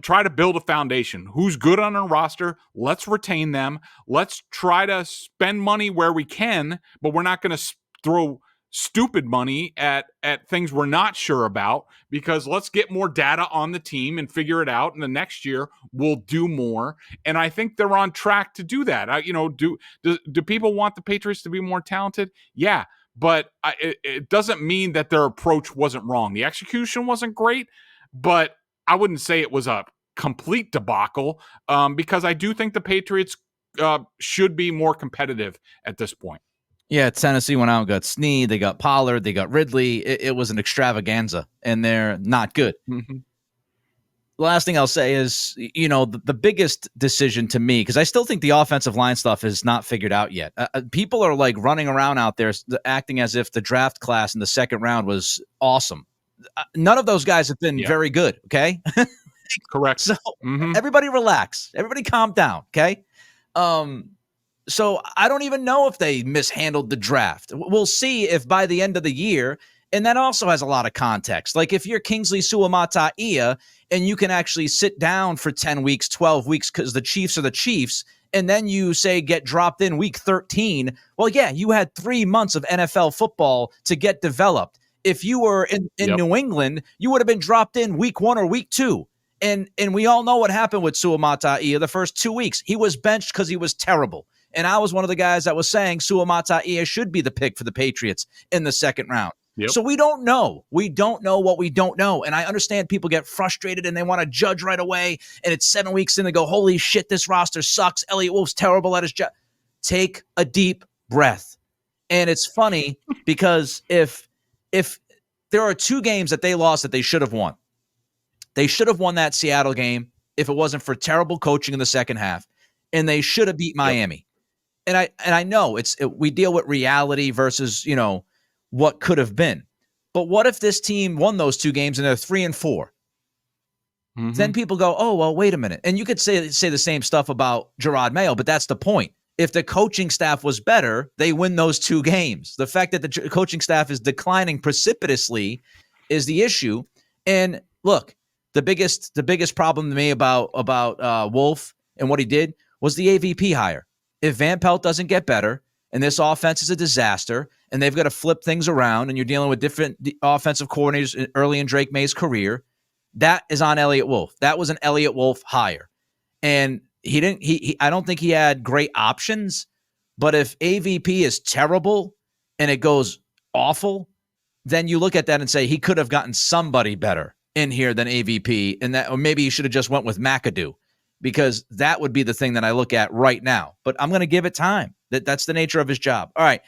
try to build a foundation. Who's good on our roster? Let's retain them. Let's try to spend money where we can, but we're not going to throw stupid money at things we're not sure about, because let's get more data on the team and figure it out. And the next year we'll do more. And I think they're on track to do that. Do people want the Patriots to be more talented? Yeah. But it doesn't mean that their approach wasn't wrong. The execution wasn't great, but I wouldn't say it was a complete debacle, because I do think the Patriots should be more competitive at this point. Yeah, Tennessee went out and got Snead. They got Pollard. They got Ridley. It was an extravaganza, and they're not good. Mm-hmm. the last thing I'll say is, the biggest decision to me, because I still think the offensive line stuff is not figured out yet. People are like running around out there acting as if the draft class in the second round was awesome. None of those guys have been very good. Okay. Correct. So everybody relax. Everybody calm down. Okay. So I don't even know if they mishandled the draft. We'll see if by the end of the year, and that also has a lot of context. Like if you're Kingsley Suamataia and you can actually sit down for 10 weeks, 12 weeks, because the Chiefs are the Chiefs, and then you say get dropped in week 13, well, yeah, you had 3 months of NFL football to get developed. If you were in New England, you would have been dropped in week 1 or week 2. And we all know what happened with Suamataia the first 2 weeks. He was benched because he was terrible. And I was one of the guys that was saying Suamataia should be the pick for the Patriots in the second round. Yep. So we don't know. We don't know what we don't know. And I understand people get frustrated and they want to judge right away. And it's 7 weeks in, they go, holy shit, this roster sucks. Elliott Wolf's terrible at his job. Take a deep breath. And it's funny because if there are 2 games that they lost that they should have won. They should have won that Seattle game if it wasn't for terrible coaching in the second half. And they should have beat Miami. Yep. And I know we deal with reality versus, what could have been. But what if this team won those 2 games and they're 3-4? Mm-hmm. Then people go, oh, well, wait a minute. And you could say the same stuff about Jerod Mayo, but that's the point. If the coaching staff was better, they win those 2 games. The fact that the coaching staff is declining precipitously is the issue. And look, the biggest problem to me about Wolf and what he did was the AVP hire. If Van Pelt doesn't get better, and this offense is a disaster, and they've got to flip things around, and you're dealing with different offensive coordinators early in Drake May's career, that is on Elliott Wolf. That was an Elliott Wolf hire. And I don't think he had great options, but if AVP is terrible and it goes awful, then you look at that and say he could have gotten somebody better in here than AVP, or maybe he should have just went with McAdoo, because that would be the thing that I look at right now. But I'm going to give it time. That's the nature of his job. All right.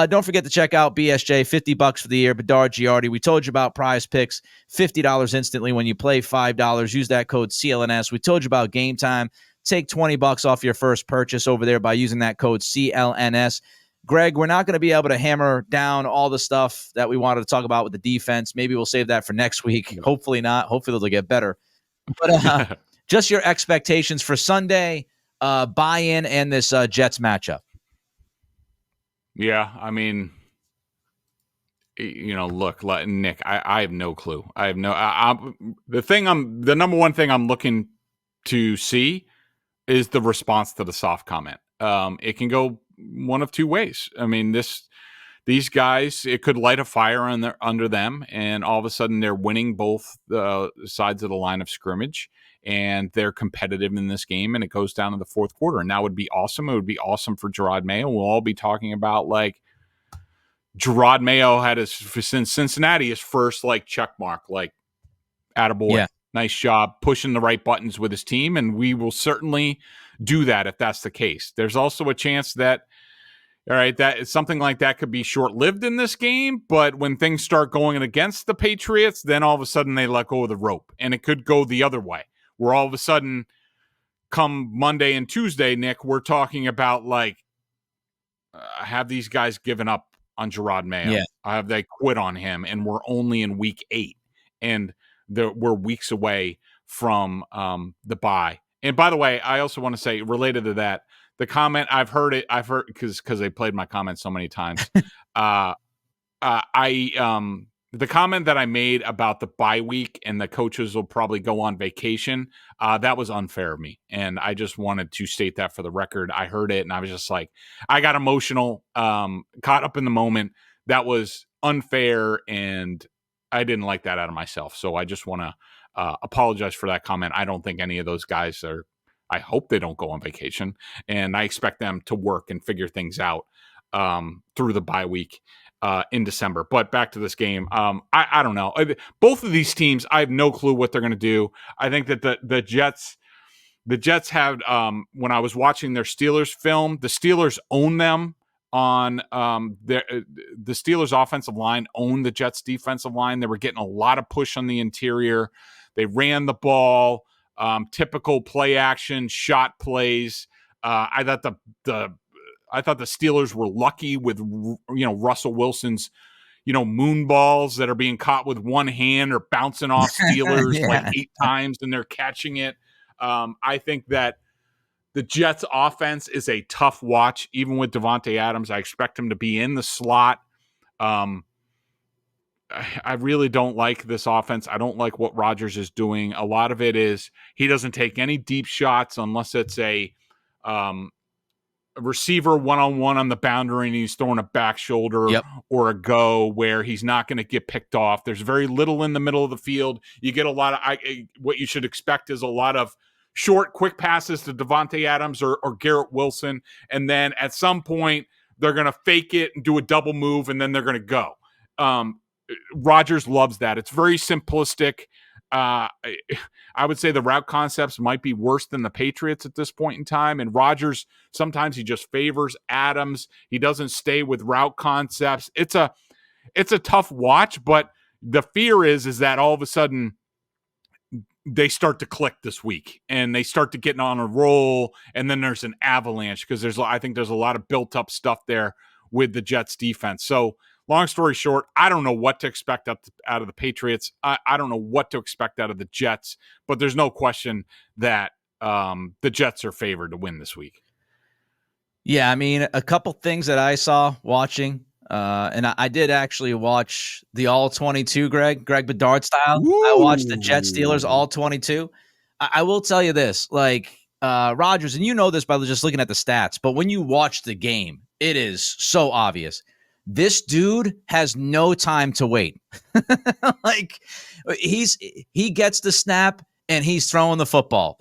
Don't forget to check out BSJ, $50 for the year. Bedard, Giardi. We told you about PrizePicks, $50 instantly when you play $5. Use that code CLNS. We told you about Gametime. Take $20 off your first purchase over there by using that code CLNS. Greg, we're not going to be able to hammer down all the stuff that we wanted to talk about with the defense. Maybe we'll save that for next week. Hopefully not. Hopefully they'll get better. But just your expectations for Sunday, buy-in, and this Jets matchup. Yeah, I mean, look, Nick, I have no clue. I have no. The number one thing I'm looking to see is the response to the soft comment. It can go one of 2 ways. I mean, these guys, it could light a fire under them, and all of a sudden they're winning both sides of the line of scrimmage, and they're competitive in this game, and it goes down to the fourth quarter. And that would be awesome. It would be awesome for Jerod Mayo. We'll all be talking about, like, Jerod Mayo had since Cincinnati, his first, check mark, attaboy. Yeah. Nice job pushing the right buttons with his team, and we will certainly do that if that's the case. There's also a chance that, all right, that something like that could be short-lived in this game, but when things start going against the Patriots, then all of a sudden they let go of the rope, and it could go the other way, where all of a sudden, come Monday and Tuesday, Nick, we're talking about, have these guys given up on Jerod Mayo? Yeah. Have they quit on him? And we're only in week 8, and we're weeks away from the bye. And by the way, I also want to say, related to that, the comment, I've heard because they played my comment so many times. The comment that I made about the bye week and the coaches will probably go on vacation, that was unfair of me. And I just wanted to state that for the record. I heard it and I was just like, I got emotional, caught up in the moment. That was unfair, and I didn't like that out of myself. So I just want to apologize for that comment. I don't think any of those guys I hope they don't go on vacation, and I expect them to work and figure things out through the bye week in December. But back to this game. I don't know. Both of these teams, I have no clue what they're going to do. I think that the Jets had, when I was watching their Steelers film, the Steelers own them on the Steelers offensive line, owned the Jets defensive line. They were getting a lot of push on the interior. They ran the ball, typical play action shot plays. I thought the Steelers were lucky with Russell Wilson's moon balls that are being caught with one hand or bouncing off Steelers like 8 times and they're catching it. I think that the Jets offense is a tough watch, even with Davante Adams. I expect him to be in the slot. I really don't like this offense. I don't like what Rodgers is doing. A lot of it is he doesn't take any deep shots unless it's a receiver one-on-one on the boundary and he's throwing a back shoulder or a go where he's not going to get picked off. There's very little in the middle of the field. You get a lot of what you should expect is a lot of short, quick passes to Davante Adams or Garrett Wilson, and then at some point they're going to fake it and do a double move, and then they're going to go. Rodgers loves that. It's very simplistic. I would say the route concepts might be worse than the Patriots at this point in time, and Rodgers, sometimes he just favors Adams. He doesn't stay with route concepts. It's a tough watch, but the fear is that all of a sudden they start to click this week and they start to get on a roll, and then there's an avalanche because I think there's a lot of built up stuff there with the Jets defense. So long story short, I don't know what to expect out of the Patriots. I don't know what to expect out of the Jets, but there's no question that the Jets are favored to win this week. Yeah, I mean, a couple things that I saw watching, and I did actually watch the all 22, Greg Bedard style. Ooh. I watched the Jets Steelers all 22. I will tell you this, Rodgers, and you know this by just looking at the stats, but when you watch the game, it is so obvious. This dude has no time to wait. He gets the snap and he's throwing the football.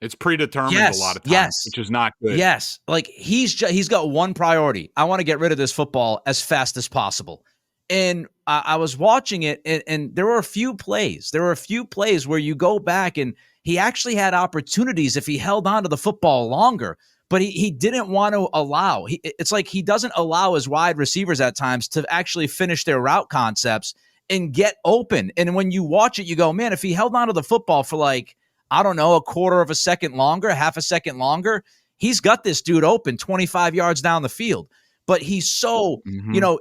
It's predetermined a lot of times, which is not good. Yes, he's got one priority. I want to get rid of this football as fast as possible. And I was watching it, and there were a few plays. There were a few plays where you go back, and he actually had opportunities if he held on to the football longer. But he didn't want to allow. It's like he doesn't allow his wide receivers at times to actually finish their route concepts and get open. And when you watch it, you go, man, if he held on to the football for a quarter of a second longer, half a second longer, he's got this dude open 25 yards down the field. But he's so,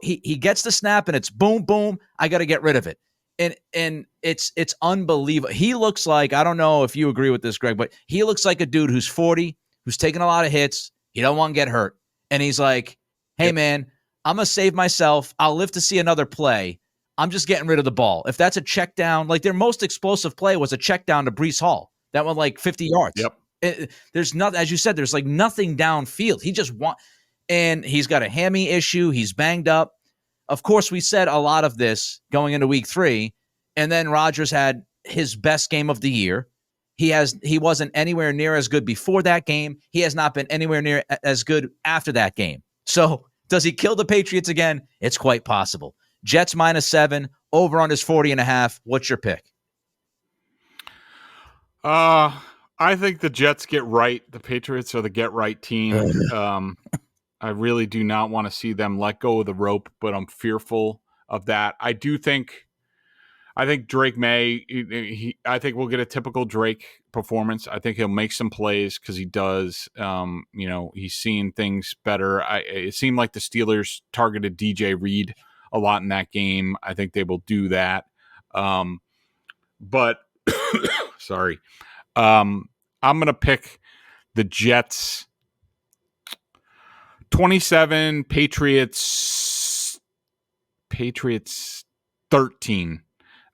he gets the snap and it's boom, boom. I got to get rid of it. And it's unbelievable. He looks like, I don't know if you agree with this, Greg, but he looks like a dude who's 40, who's taking a lot of hits. He don't want to get hurt. And he's like, hey, man, I'm going to save myself. I'll live to see another play. I'm just getting rid of the ball. If that's a check down, their most explosive play was a check down to Breece Hall. That went 50 yards. Yep. There's nothing, as you said, there's nothing downfield. He just and he's got a hammy issue. He's banged up. Of course, we said a lot of this going into week 3. And then Rodgers had his best game of the year. He wasn't anywhere near as good before that game. He has not been anywhere near as good after that game. So does he kill the Patriots again? It's quite possible. Jets -7, over on his 40.5. What's your pick? I think the Jets get right. The Patriots are the get right team. I really do not want to see them let go of the rope, but I'm fearful of that. I think Drake Maye, I think we'll get a typical Drake performance. I think he'll make some plays because he does. He's seeing things better. It seemed like the Steelers targeted DJ Reed a lot in that game. I think they will do that. But sorry. I'm going to pick the Jets 27, Patriots 13.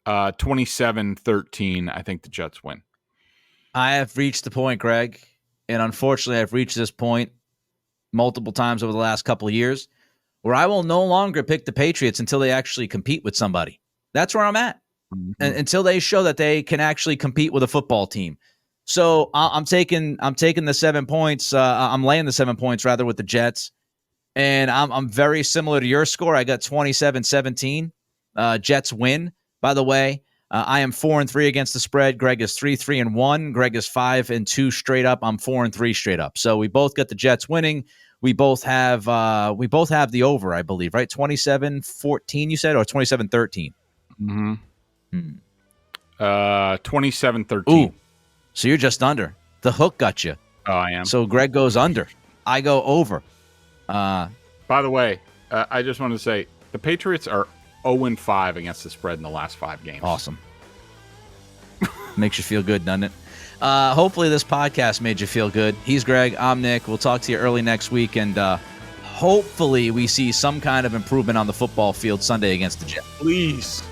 27-13. I think the Jets win. I have reached the point, Greg, and unfortunately I've reached this point multiple times over the last couple of years where I will no longer pick the Patriots until they actually compete with somebody. That's where I'm at. Mm-hmm. Until they show that they can actually compete with a football team. So I'm taking the 7 points. I'm laying the 7 points rather with the Jets, and I'm very similar to your score. I got 27-17. Jets win. By the way, I am 4-3 against the spread. Greg is 3-3-1. Greg is 5-2 straight up. I'm 4-3 straight up. So we both got the Jets winning. We both have the over, I believe, right? 27-14, you said, or 27-13. Mm-hmm. 27-13. Ooh, so you're just under. The hook got you. Oh, I am. So Greg goes under. I go over. By the way, I just want to say the Patriots are 0-5 against the spread in the last 5 games. Awesome. Makes you feel good, doesn't it? Hopefully this podcast made you feel good. He's Greg. I'm Nick. We'll talk to you early next week, and hopefully we see some kind of improvement on the football field Sunday against the Jets. Please.